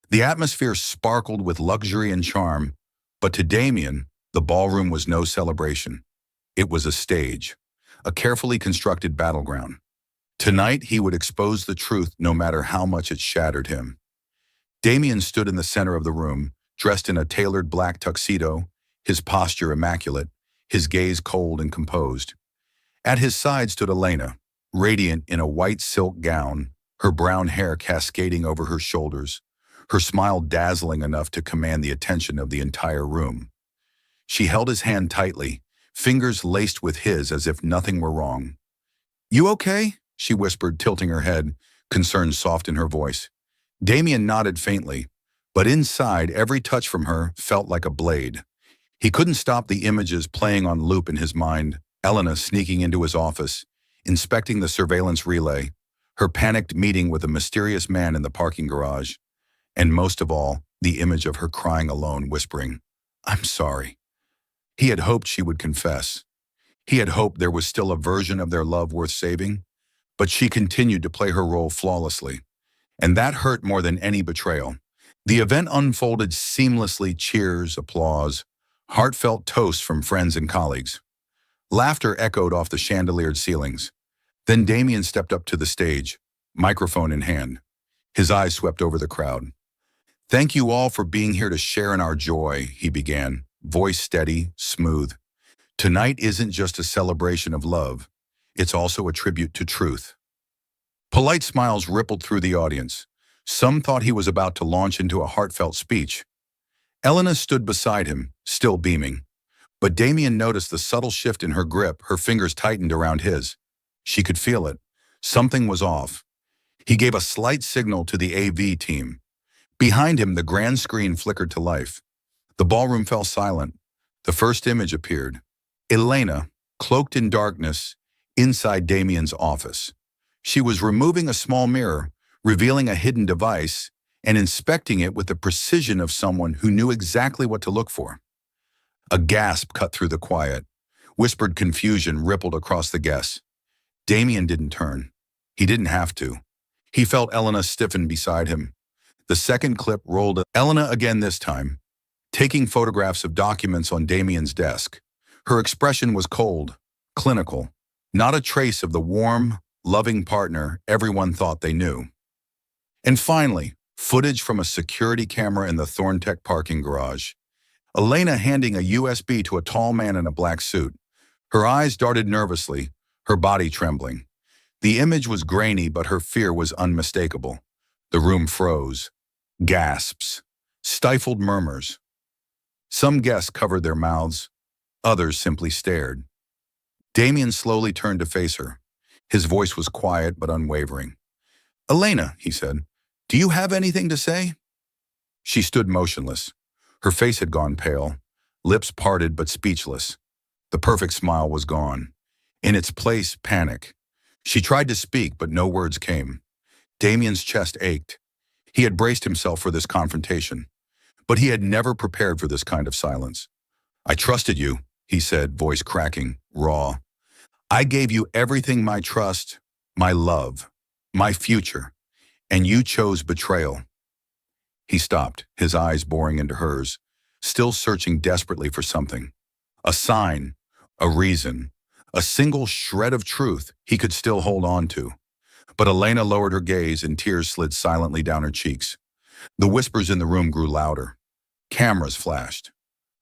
The atmosphere sparkled with luxury and charm, but to Damien, the ballroom was no celebration. It was a stage, a carefully constructed battleground. Tonight, he would expose the truth no matter how much it shattered him. Damien stood in the center of the room, dressed in a tailored black tuxedo, his posture immaculate, his gaze cold and composed. At his side stood Elena, radiant in a white silk gown, her brown hair cascading over her shoulders, her smile dazzling enough to command the attention of the entire room. She held his hand tightly, fingers laced with his as if nothing were wrong. "You okay?" she whispered, tilting her head, concern soft in her voice. Damien nodded faintly, but inside, every touch from her felt like a blade. He couldn't stop the images playing on loop in his mind. Elena sneaking into his office, inspecting the surveillance relay, her panicked meeting with a mysterious man in the parking garage, and most of all, the image of her crying alone, whispering, "I'm sorry." He had hoped she would confess. He had hoped there was still a version of their love worth saving, but she continued to play her role flawlessly, and that hurt more than any betrayal. The event unfolded seamlessly: cheers, applause, heartfelt toasts from friends and colleagues. Laughter echoed off the chandeliered ceilings. Then Damien stepped up to the stage, microphone in hand. His eyes swept over the crowd. "Thank you all for being here to share in our joy," he began, voice steady, smooth. "Tonight isn't just a celebration of love. It's also a tribute to truth." Polite smiles rippled through the audience. Some thought he was about to launch into a heartfelt speech. Elena stood beside him, still beaming. But Damien noticed the subtle shift in her grip, her fingers tightened around his. She could feel it. Something was off. He gave a slight signal to the AV team. Behind him, the grand screen flickered to life. The ballroom fell silent. The first image appeared. Elena, cloaked in darkness, inside Damien's office. She was removing a small mirror, revealing a hidden device, and inspecting it with the precision of someone who knew exactly what to look for. A gasp cut through the quiet. Whispered confusion rippled across the guests. Damien didn't turn. He didn't have to. He felt Elena stiffen beside him. The second clip rolled. Elena again this time, taking photographs of documents on Damien's desk. Her expression was cold, clinical, not a trace of the warm, loving partner everyone thought they knew. And finally, footage from a security camera in the Thorntech parking garage. Elena handing a USB to a tall man in a black suit. Her eyes darted nervously, her body trembling. The image was grainy, but her fear was unmistakable. The room froze. Gasps. Stifled murmurs. Some guests covered their mouths. Others simply stared. Damien slowly turned to face her. His voice was quiet but unwavering. "Elena," he said, "do you have anything to say?" She stood motionless. Her face had gone pale, lips parted but speechless. The perfect smile was gone. In its place, panic. She tried to speak, but no words came. Damien's chest ached. He had braced himself for this confrontation, but he had never prepared for this kind of silence. "I trusted you," he said, voice cracking, raw. "I gave you everything, my trust, my love, my future, and you chose betrayal." He stopped, his eyes boring into hers, still searching desperately for something. A sign, a reason, a single shred of truth he could still hold on to. But Elena lowered her gaze and tears slid silently down her cheeks. The whispers in the room grew louder. Cameras flashed.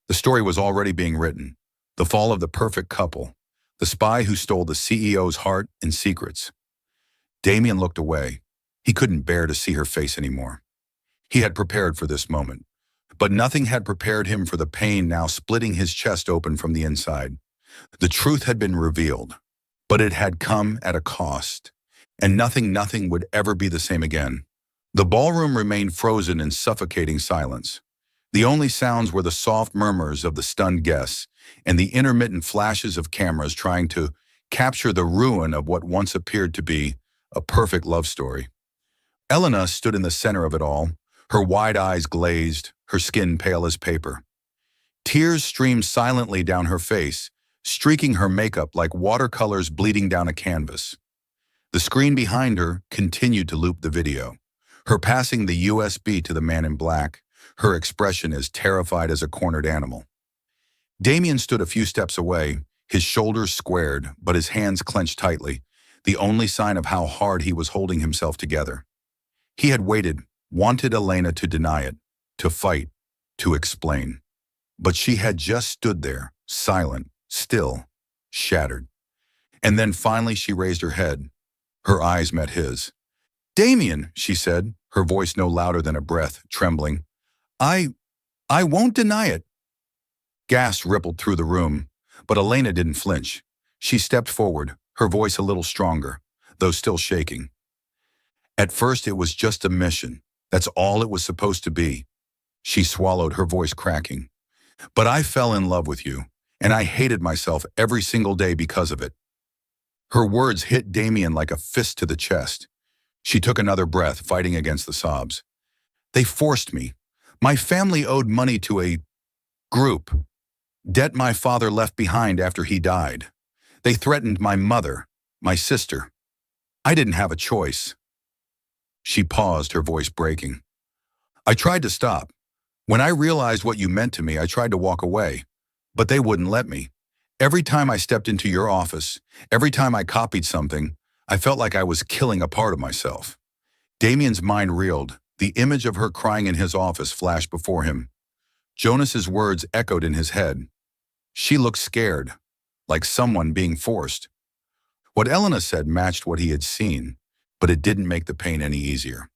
The story was already being written. The fall of the perfect couple. The spy who stole the CEO's heart and secrets. Damien looked away. He couldn't bear to see her face anymore. He had prepared for this moment, but nothing had prepared him for the pain now splitting his chest open from the inside. The truth had been revealed, but it had come at a cost, and nothing would ever be the same again. The ballroom remained frozen in suffocating silence. The only sounds were the soft murmurs of the stunned guests and the intermittent flashes of cameras trying to capture the ruin of what once appeared to be a perfect love story. Elena stood in the center of it all, her wide eyes glazed, her skin pale as paper. Tears streamed silently down her face, streaking her makeup like watercolors bleeding down a canvas. The screen behind her continued to loop the video, her passing the USB to the man in black, her expression as terrified as a cornered animal. Damien stood a few steps away, his shoulders squared, but his hands clenched tightly, the only sign of how hard he was holding himself together. He had waited, wanted Elena to deny it, to fight, to explain. But she had just stood there, silent, still, shattered. And then finally she raised her head. Her eyes met his. "Damien," she said, her voice no louder than a breath, trembling. I won't deny it." Gasps rippled through the room, but Elena didn't flinch. She stepped forward, her voice a little stronger, though still shaking. "At first it was just a mission. That's all it was supposed to be." She swallowed, her voice cracking. "But I fell in love with you, and I hated myself every single day because of it." Her words hit Damien like a fist to the chest. She took another breath, fighting against the sobs. "They forced me. My family owed money to a group. Debt my father left behind after he died. They threatened my mother, my sister. I didn't have a choice." She paused, her voice breaking. "I tried to stop. When I realized what you meant to me, I tried to walk away. But they wouldn't let me. Every time I stepped into your office, every time I copied something, I felt like I was killing a part of myself." Damien's mind reeled. The image of her crying in his office flashed before him. Jonas's words echoed in his head. She looked scared, like someone being forced. What Elena said matched what he had seen, but it didn't make the pain any easier.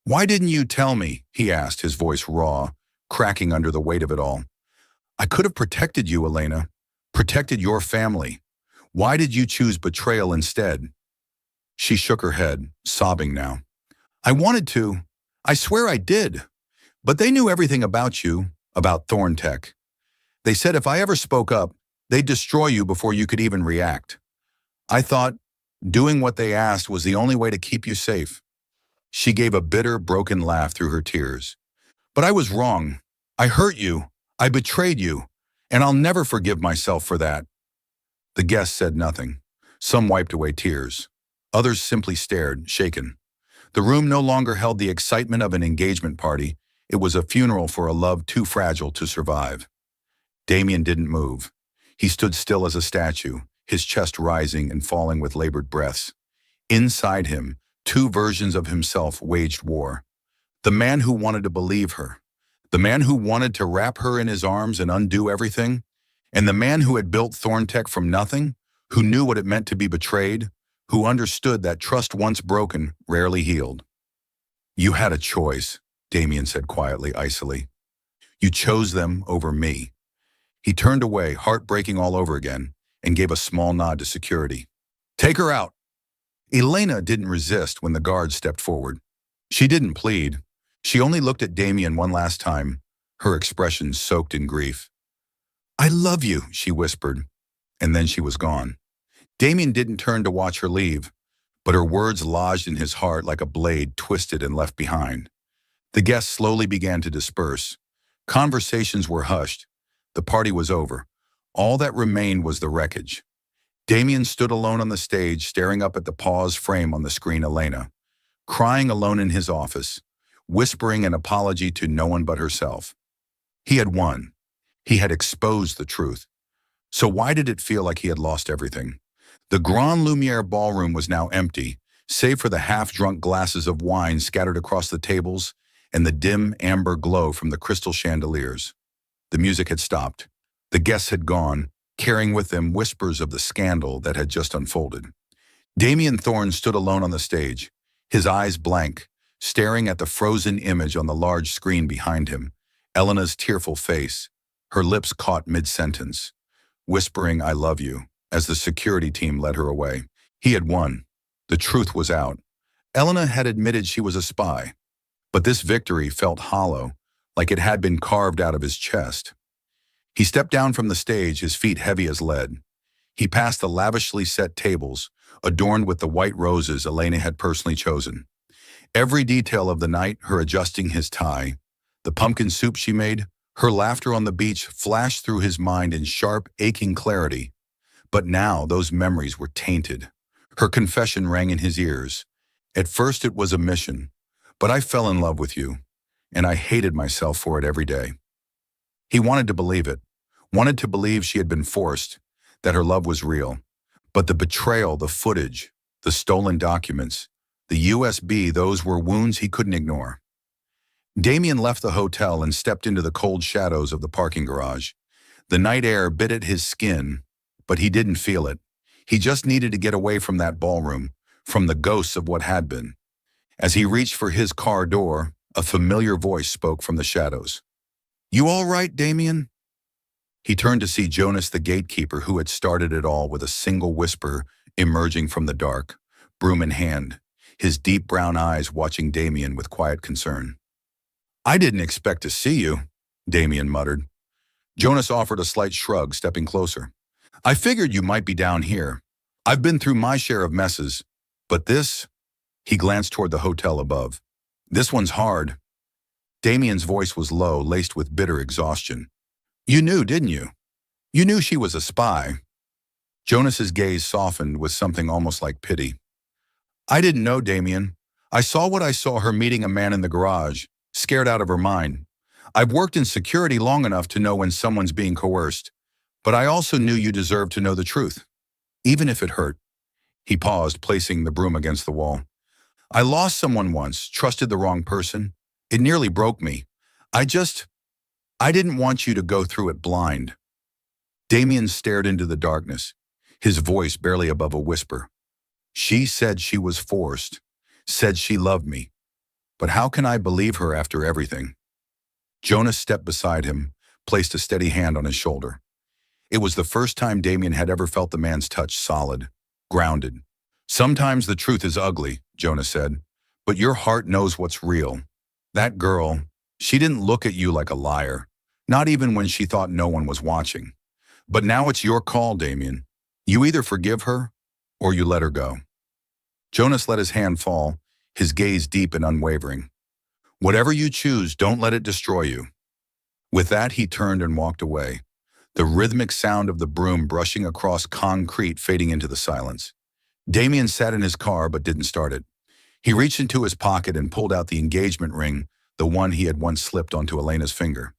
"Why didn't you tell me?" he asked, his voice raw, cracking under the weight of it all. "I could have protected you, Elena, protected your family. Why did you choose betrayal instead?" She shook her head, sobbing now. I wanted to. I swear I did. But they knew everything about you, about Thorntech. They said if I ever spoke up, they'd destroy you before you could even react. I thought doing what they asked was the only way to keep you safe. She gave a bitter, broken laugh through her tears. But I was wrong. I hurt you. I betrayed you. And I'll never forgive myself for that. The guests said nothing. Some wiped away tears. Others simply stared, shaken. The room no longer held the excitement of an engagement party. It was a funeral for a love too fragile to survive. Damien didn't move. He stood still as a statue, his chest rising and falling with labored breaths. Inside him, two versions of himself waged war. The man who wanted to believe her, the man who wanted to wrap her in his arms and undo everything, and the man who had built Thorntech from nothing, who knew what it meant to be betrayed, who understood that trust once broken rarely healed. You had a choice, Damien said quietly, icily. You chose them over me. He turned away, heart breaking all over again, and gave a small nod to security. Take her out. Elena didn't resist when the guard stepped forward. She didn't plead. She only looked at Damien one last time, her expression soaked in grief. I love you, she whispered, and then she was gone. Damien didn't turn to watch her leave, but her words lodged in his heart like a blade twisted and left behind. The guests slowly began to disperse. Conversations were hushed. The party was over. All that remained was the wreckage. Damien stood alone on the stage, staring up at the paused frame on the screen. Elena, crying alone in his office, whispering an apology to no one but herself. He had won. He had exposed the truth. So why did it feel like he had lost everything? The Grand Lumiere ballroom was now empty, save for the half-drunk glasses of wine scattered across the tables and the dim amber glow from the crystal chandeliers. The music had stopped. The guests had gone, carrying with them whispers of the scandal that had just unfolded. Damien Thorne stood alone on the stage, his eyes blank, staring at the frozen image on the large screen behind him, Elena's tearful face, her lips caught mid-sentence, whispering, I love you, as the security team led her away. He had won. The truth was out. Elena had admitted she was a spy, but this victory felt hollow, like it had been carved out of his chest. He stepped down from the stage, his feet heavy as lead. He passed the lavishly set tables, adorned with the white roses Elena had personally chosen. Every detail of the night, her adjusting his tie, the pumpkin soup she made, her laughter on the beach flashed through his mind in sharp, aching clarity. But now those memories were tainted. Her confession rang in his ears. At first it was a mission, but I fell in love with you, and I hated myself for it every day. He wanted to believe it, wanted to believe she had been forced, that her love was real. But the betrayal, the footage, the stolen documents, the USB, those were wounds he couldn't ignore. Damien left the hotel and stepped into the cold shadows of the parking garage. The night air bit at his skin, but he didn't feel it. He just needed to get away from that ballroom, from the ghosts of what had been. As he reached for his car door, a familiar voice spoke from the shadows. You all right, Damien? He turned to see Jonas, the gatekeeper, who had started it all with a single whisper emerging from the dark, broom in hand, his deep brown eyes watching Damien with quiet concern. I didn't expect to see you, Damien muttered. Jonas offered a slight shrug, stepping closer. I figured you might be down here. I've been through my share of messes, but this, he glanced toward the hotel above. This one's hard. Damien's voice was low, laced with bitter exhaustion. You knew, didn't you? You knew she was a spy. Jonas's gaze softened with something almost like pity. I didn't know, Damien. I saw what I saw, her meeting a man in the garage, scared out of her mind. I've worked in security long enough to know when someone's being coerced, but I also knew you deserved to know the truth, even if it hurt. He paused, placing the broom against the wall. I lost someone once, trusted the wrong person. It nearly broke me. I didn't want you to go through it blind. Damien stared into the darkness, his voice barely above a whisper. She said she was forced, said she loved me. But how can I believe her after everything? Jonas stepped beside him, placed a steady hand on his shoulder. It was the first time Damien had ever felt the man's touch solid, grounded. Sometimes the truth is ugly, Jonas said, but your heart knows what's real. That girl, she didn't look at you like a liar, not even when she thought no one was watching. But now it's your call, Damien. You either forgive her or you let her go. Jonas let his hand fall, his gaze deep and unwavering. Whatever you choose, don't let it destroy you. With that, he turned and walked away, the rhythmic sound of the broom brushing across concrete fading into the silence. Damien sat in his car but didn't start it. He reached into his pocket and pulled out the engagement ring, the one he had once slipped onto Elena's finger.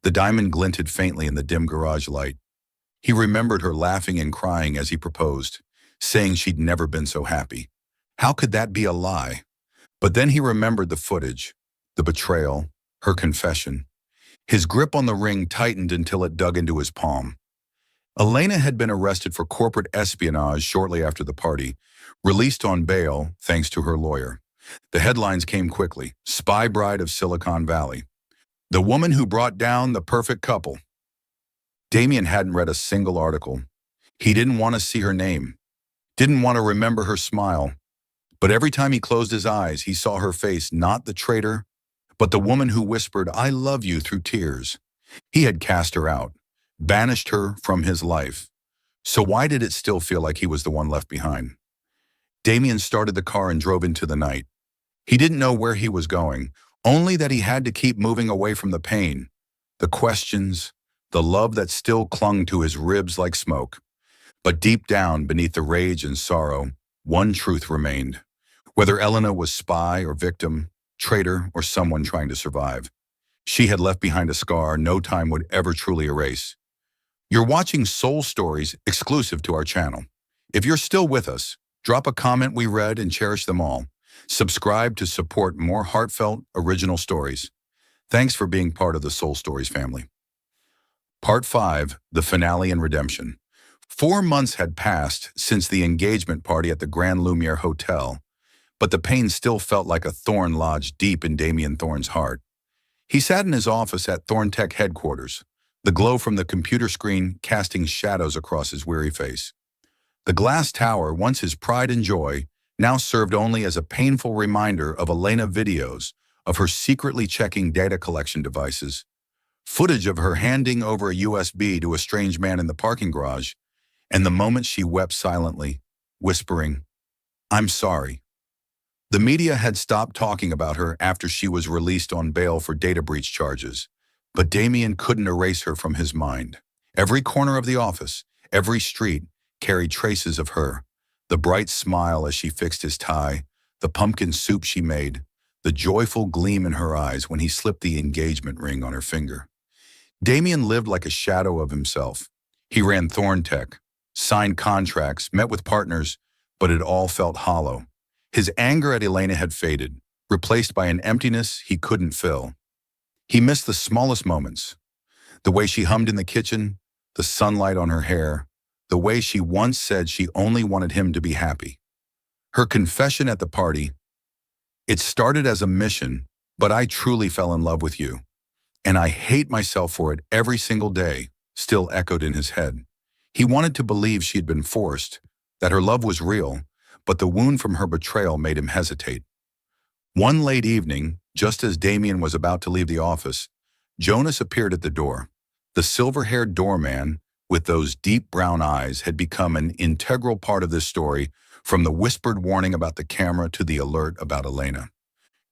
The diamond glinted faintly in the dim garage light. He remembered her laughing and crying as he proposed, saying she'd never been so happy. How could that be a lie? But then he remembered the footage, the betrayal, her confession. His grip on the ring tightened until it dug into his palm. Elena had been arrested for corporate espionage shortly after the party, released on bail thanks to her lawyer. The headlines came quickly: Spy Bride of Silicon Valley. The woman who brought down the perfect couple. Damien hadn't read a single article. He didn't want to see her name, didn't want to remember her smile. But every time he closed his eyes, he saw her face, not the traitor, but the woman who whispered, "I love you," through tears. He had cast her out, banished her from his life. So why did it still feel like he was the one left behind? Damien started the car and drove into the night. He didn't know where he was going, only that he had to keep moving away from the pain, the questions, the love that still clung to his ribs like smoke. But deep down, beneath the rage and sorrow, one truth remained. Whether Elena was spy or victim, traitor or someone trying to survive, she had left behind a scar no time would ever truly erase. You're watching Soul Stories exclusive to our channel. If you're still with us, drop a comment. We read and cherish them all. Subscribe to support more heartfelt, original stories. Thanks for being part of the Soul Stories family. Part 5, the finale and redemption. 4 months had passed since the engagement party at the Grand Lumiere Hotel, but the pain still felt like a thorn lodged deep in Damien Thorne's heart. He sat in his office at Thorntech headquarters, the glow from the computer screen casting shadows across his weary face. The glass tower, once his pride and joy, now served only as a painful reminder of Elena videos of her secretly checking data collection devices, footage of her handing over a USB to a strange man in the parking garage, and the moment she wept silently, whispering, "I'm sorry." The media had stopped talking about her after she was released on bail for data breach charges, but Damien couldn't erase her from his mind. Every corner of the office, every street, carried traces of her. The bright smile as she fixed his tie, the pumpkin soup she made, the joyful gleam in her eyes when he slipped the engagement ring on her finger. Damien lived like a shadow of himself. He ran Thorntech, signed contracts, met with partners, but it all felt hollow. His anger at Elena had faded, replaced by an emptiness he couldn't fill. He missed the smallest moments. The way she hummed in the kitchen, the sunlight on her hair, the way she once said she only wanted him to be happy. Her confession at the party, "It started as a mission, but I truly fell in love with you, and I hate myself for it every single day," still echoed in his head. He wanted to believe she had been forced, that her love was real, but the wound from her betrayal made him hesitate. One late evening, just as Damien was about to leave the office, Jonas appeared at the door. The silver-haired doorman, with those deep brown eyes, had become an integral part of this story, from the whispered warning about the camera to the alert about Elena.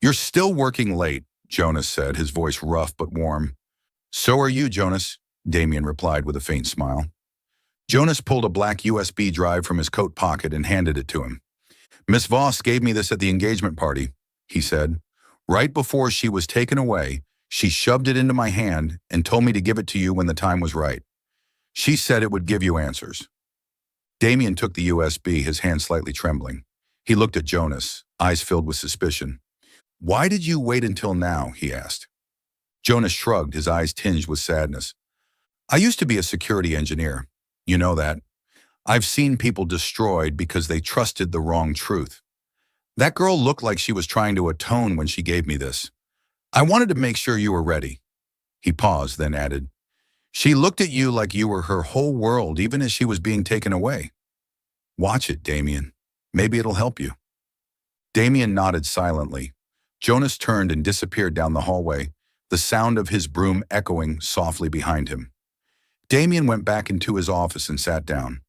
"You're still working late," Jonas said, his voice rough but warm. "So are you, Jonas," Damien replied with a faint smile. Jonas pulled a black USB drive from his coat pocket and handed it to him. "Miss Voss gave me this at the engagement party," he said. "Right before she was taken away, she shoved it into my hand and told me to give it to you when the time was right. She said it would give you answers." Damien took the USB, his hand slightly trembling. He looked at Jonas, eyes filled with suspicion. "Why did you wait until now?" he asked. Jonas shrugged, his eyes tinged with sadness. "I used to be a security engineer. You know that. I've seen people destroyed because they trusted the wrong truth. That girl looked like she was trying to atone when she gave me this. I wanted to make sure you were ready." He paused, then added, "She looked at you like you were her whole world, even as she was being taken away." "Watch it, Damien. Maybe it'll help you. Damien nodded silently. Jonas turned and disappeared down the hallway, the sound of his broom echoing softly behind him. Damien went back into his office and sat down.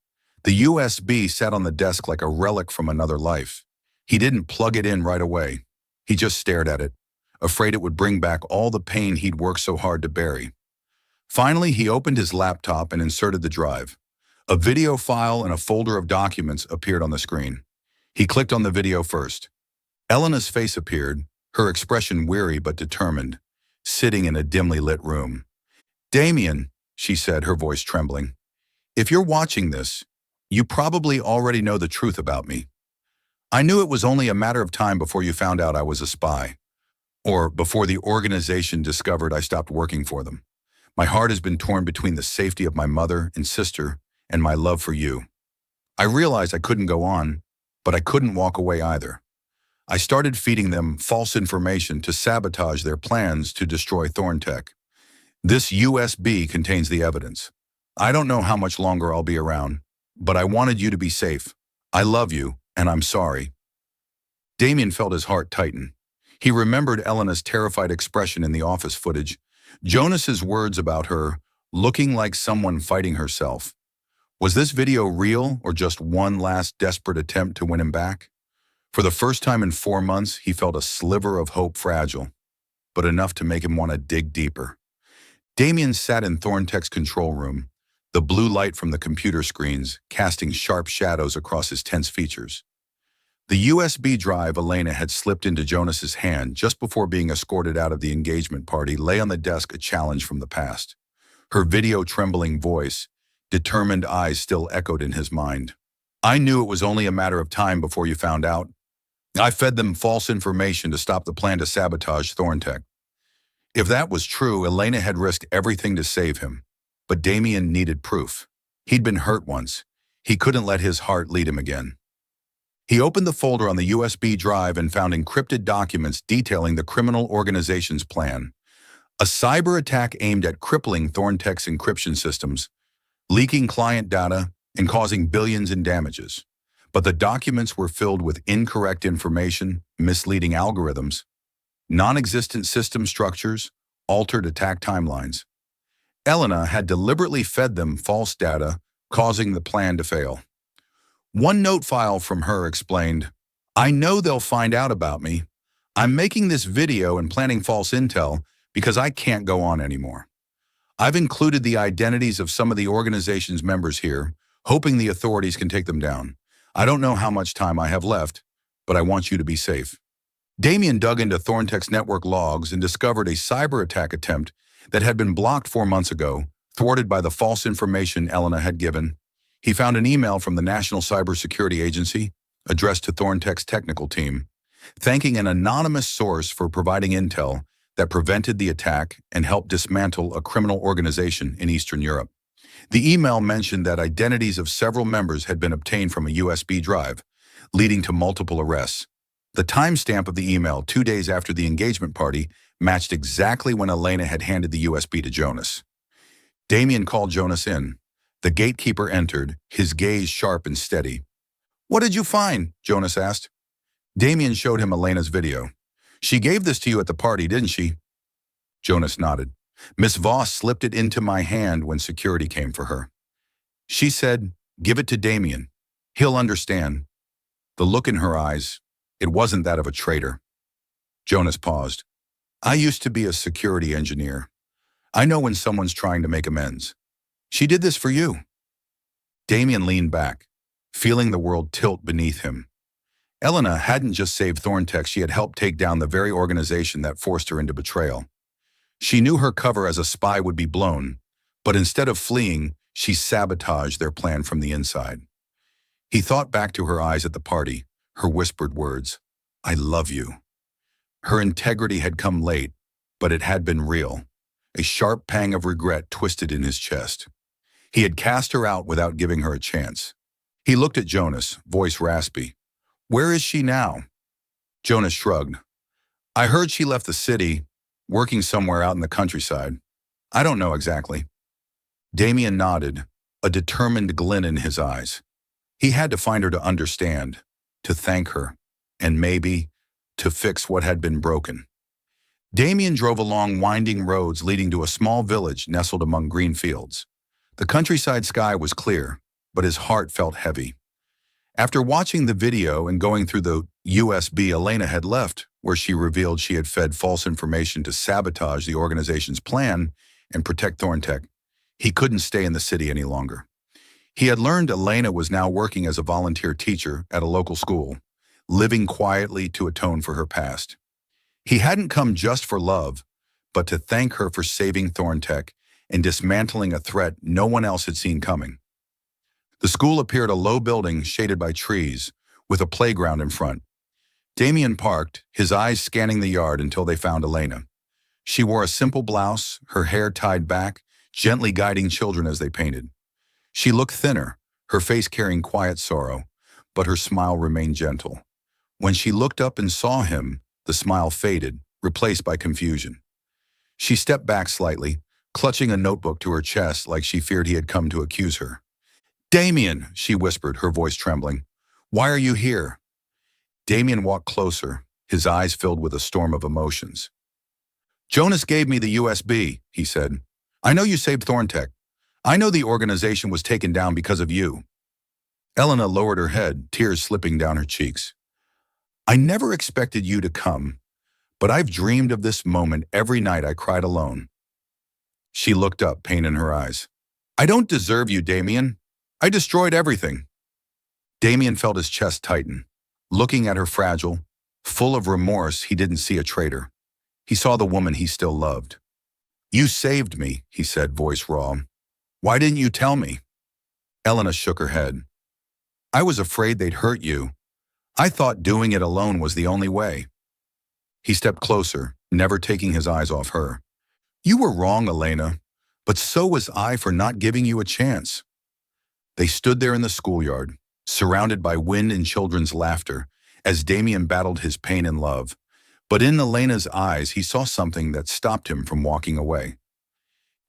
The USB sat on the desk like a relic from another life. He didn't plug it in right away. He just stared at it, afraid it would bring back all the pain he'd worked so hard to bury. Finally, he opened his laptop and inserted the drive. A video file and a folder of documents appeared on the screen. He clicked on the video first. Elena's face appeared, her expression weary but determined, sitting in a dimly lit room. "Damien," she said, her voice trembling, "if you're watching this, you probably already know the truth about me. I knew it was only a matter of time before you found out I was a spy, or before the organization discovered I stopped working for them. My heart has been torn between the safety of my mother and sister and my love for you. I realized I couldn't go on, but I couldn't walk away either. I started feeding them false information to sabotage their plans to destroy Thorntech. This USB contains the evidence. I don't know how much longer I'll be around, but I wanted you to be safe. I love you, and I'm sorry." Damien felt his heart tighten. He remembered Elena's terrified expression in the office footage, Jonas's words about her looking like someone fighting herself. Was this video real or just one last desperate attempt to win him back? For the first time in 4 months, he felt a sliver of hope fragile, but enough to make him want to dig deeper. Damien sat in Thorntech's control room, the blue light from the computer screens casting sharp shadows across his tense features. The USB drive Elena had slipped into Jonas's hand just before being escorted out of the engagement party lay on the desk, a challenge from the past. Her video-trembling voice, determined eyes still echoed in his mind. "I knew it was only a matter of time before you found out. I fed them false information to stop the plan to sabotage Thorntech." If that was true, Elena had risked everything to save him. But Damien needed proof. He'd been hurt once. He couldn't let his heart lead him again. He opened the folder on the USB drive and found encrypted documents detailing the criminal organization's plan. A cyber attack aimed at crippling Thorntech's encryption systems, leaking client data, and causing billions in damages. But the documents were filled with incorrect information, misleading algorithms, non-existent system structures, altered attack timelines. Elena had deliberately fed them false data, causing the plan to fail. One note file from her explained, "I know they'll find out about me. I'm making this video and planting false intel because I can't go on anymore. I've included the identities of some of the organization's members here, hoping the authorities can take them down. I don't know how much time I have left, but I want you to be safe." Damien dug into Thorntech's network logs and discovered a cyber attack attempt that had been blocked 4 months ago, thwarted by the false information Elena had given. He found an email from the National Cybersecurity Agency, addressed to Thorntech's technical team, thanking an anonymous source for providing intel that prevented the attack and helped dismantle a criminal organization in Eastern Europe. The email mentioned that identities of several members had been obtained from a USB drive, leading to multiple arrests. The timestamp of the email, 2 days after the engagement party, matched exactly when Elena had handed the USB to Jonas. Damien called Jonas in. The gatekeeper entered, his gaze sharp and steady. "What did you find?" Jonas asked. Damien showed him Elena's video. "She gave this to you at the party, didn't she?" Jonas nodded. "Miss Voss slipped it into my hand when security came for her. She said, 'Give it to Damien. He'll understand.'" The look in her eyes, it wasn't that of a traitor. Jonas paused. "I used to be a security engineer. I know when someone's trying to make amends. She did this for you." Damien leaned back, feeling the world tilt beneath him. Elena hadn't just saved Thorntech, she had helped take down the very organization that forced her into betrayal. She knew her cover as a spy would be blown, but instead of fleeing, she sabotaged their plan from the inside. He thought back to her eyes at the party, her whispered words, "I love you." Her integrity had come late, but it had been real. A sharp pang of regret twisted in his chest. He had cast her out without giving her a chance. He looked at Jonas, voice raspy. "Where is she now?" Jonas shrugged. "I heard she left the city, working somewhere out in the countryside. I don't know exactly." Damien nodded, a determined glint in his eyes. He had to find her to understand. to thank her, and maybe to fix what had been broken. Damien drove along winding roads leading to a small village nestled among green fields. The countryside sky was clear, but his heart felt heavy. After watching the video and going through the USB Elena had left, where she revealed she had fed false information to sabotage the organization's plan and protect Thorntech, he couldn't stay in the city any longer. He had learned Elena was now working as a volunteer teacher at a local school, living quietly to atone for her past. He hadn't come just for love, but to thank her for saving Thorntech and dismantling a threat no one else had seen coming. The school appeared a low building shaded by trees, with a playground in front. Damien parked, his eyes scanning the yard until they found Elena. She wore a simple blouse, her hair tied back, gently guiding children as they painted. She looked thinner, her face carrying quiet sorrow, but her smile remained gentle. When she looked up and saw him, the smile faded, replaced by confusion. She stepped back slightly, clutching a notebook to her chest like she feared he had come to accuse her. "Damien," she whispered, her voice trembling. "Why are you here?" Damien walked closer, his eyes filled with a storm of emotions. "Jonas gave me the USB," he said. "I know you saved Thorntech. I know the organization was taken down because of you." Elena lowered her head, tears slipping down her cheeks. "I never expected you to come, but I've dreamed of this moment every night I cried alone." She looked up, pain in her eyes. "I don't deserve you, Damien. I destroyed everything." Damien felt his chest tighten. Looking at her fragile, full of remorse, he didn't see a traitor. He saw the woman he still loved. "You saved me," he said, voice raw. "Why didn't you tell me?" Elena shook her head. "I was afraid they'd hurt you. I thought doing it alone was the only way." He stepped closer, never taking his eyes off her. "You were wrong, Elena, but so was I for not giving you a chance." They stood there in the schoolyard, surrounded by wind and children's laughter, as Damien battled his pain and love. But in Elena's eyes, he saw something that stopped him from walking away.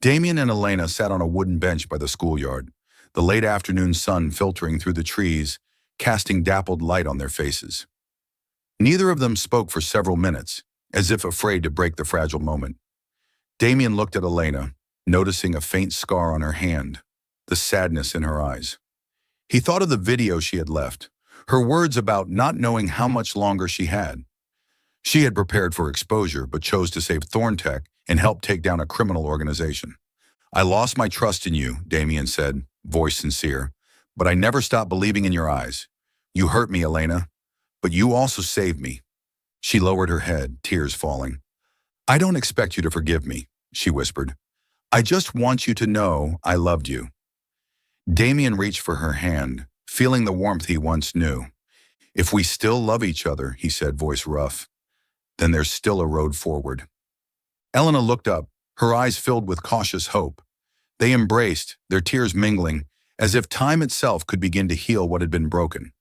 Damien and Elena sat on a wooden bench by the schoolyard, the late afternoon sun filtering through the trees, casting dappled light on their faces. Neither of them spoke for several minutes, as if afraid to break the fragile moment. Damien looked at Elena, noticing a faint scar on her hand, the sadness in her eyes. He thought of the video she had left, her words about not knowing how much longer she had. She had prepared for exposure, but chose to save Thorntech and help take down a criminal organization. "I lost my trust in you," Damien said, voice sincere, "but I never stopped believing in your eyes. You hurt me, Elena, but you also saved me." She lowered her head, tears falling. "I don't expect you to forgive me," she whispered. "I just want you to know I loved you." Damien reached for her hand, feeling the warmth he once knew. "If we still love each other," he said, voice rough, "then there's still a road forward." Elena looked up, her eyes filled with cautious hope. They embraced, their tears mingling, as if time itself could begin to heal what had been broken.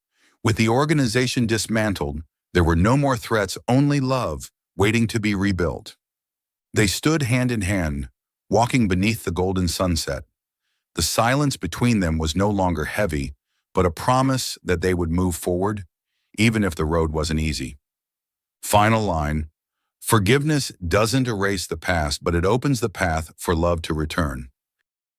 With the organization dismantled, there were no more threats, only love, waiting to be rebuilt. They stood hand in hand, walking beneath the golden sunset. The silence between them was no longer heavy, but a promise that they would move forward, even if the road wasn't easy. Final line: forgiveness doesn't erase the past, but it opens the path for love to return.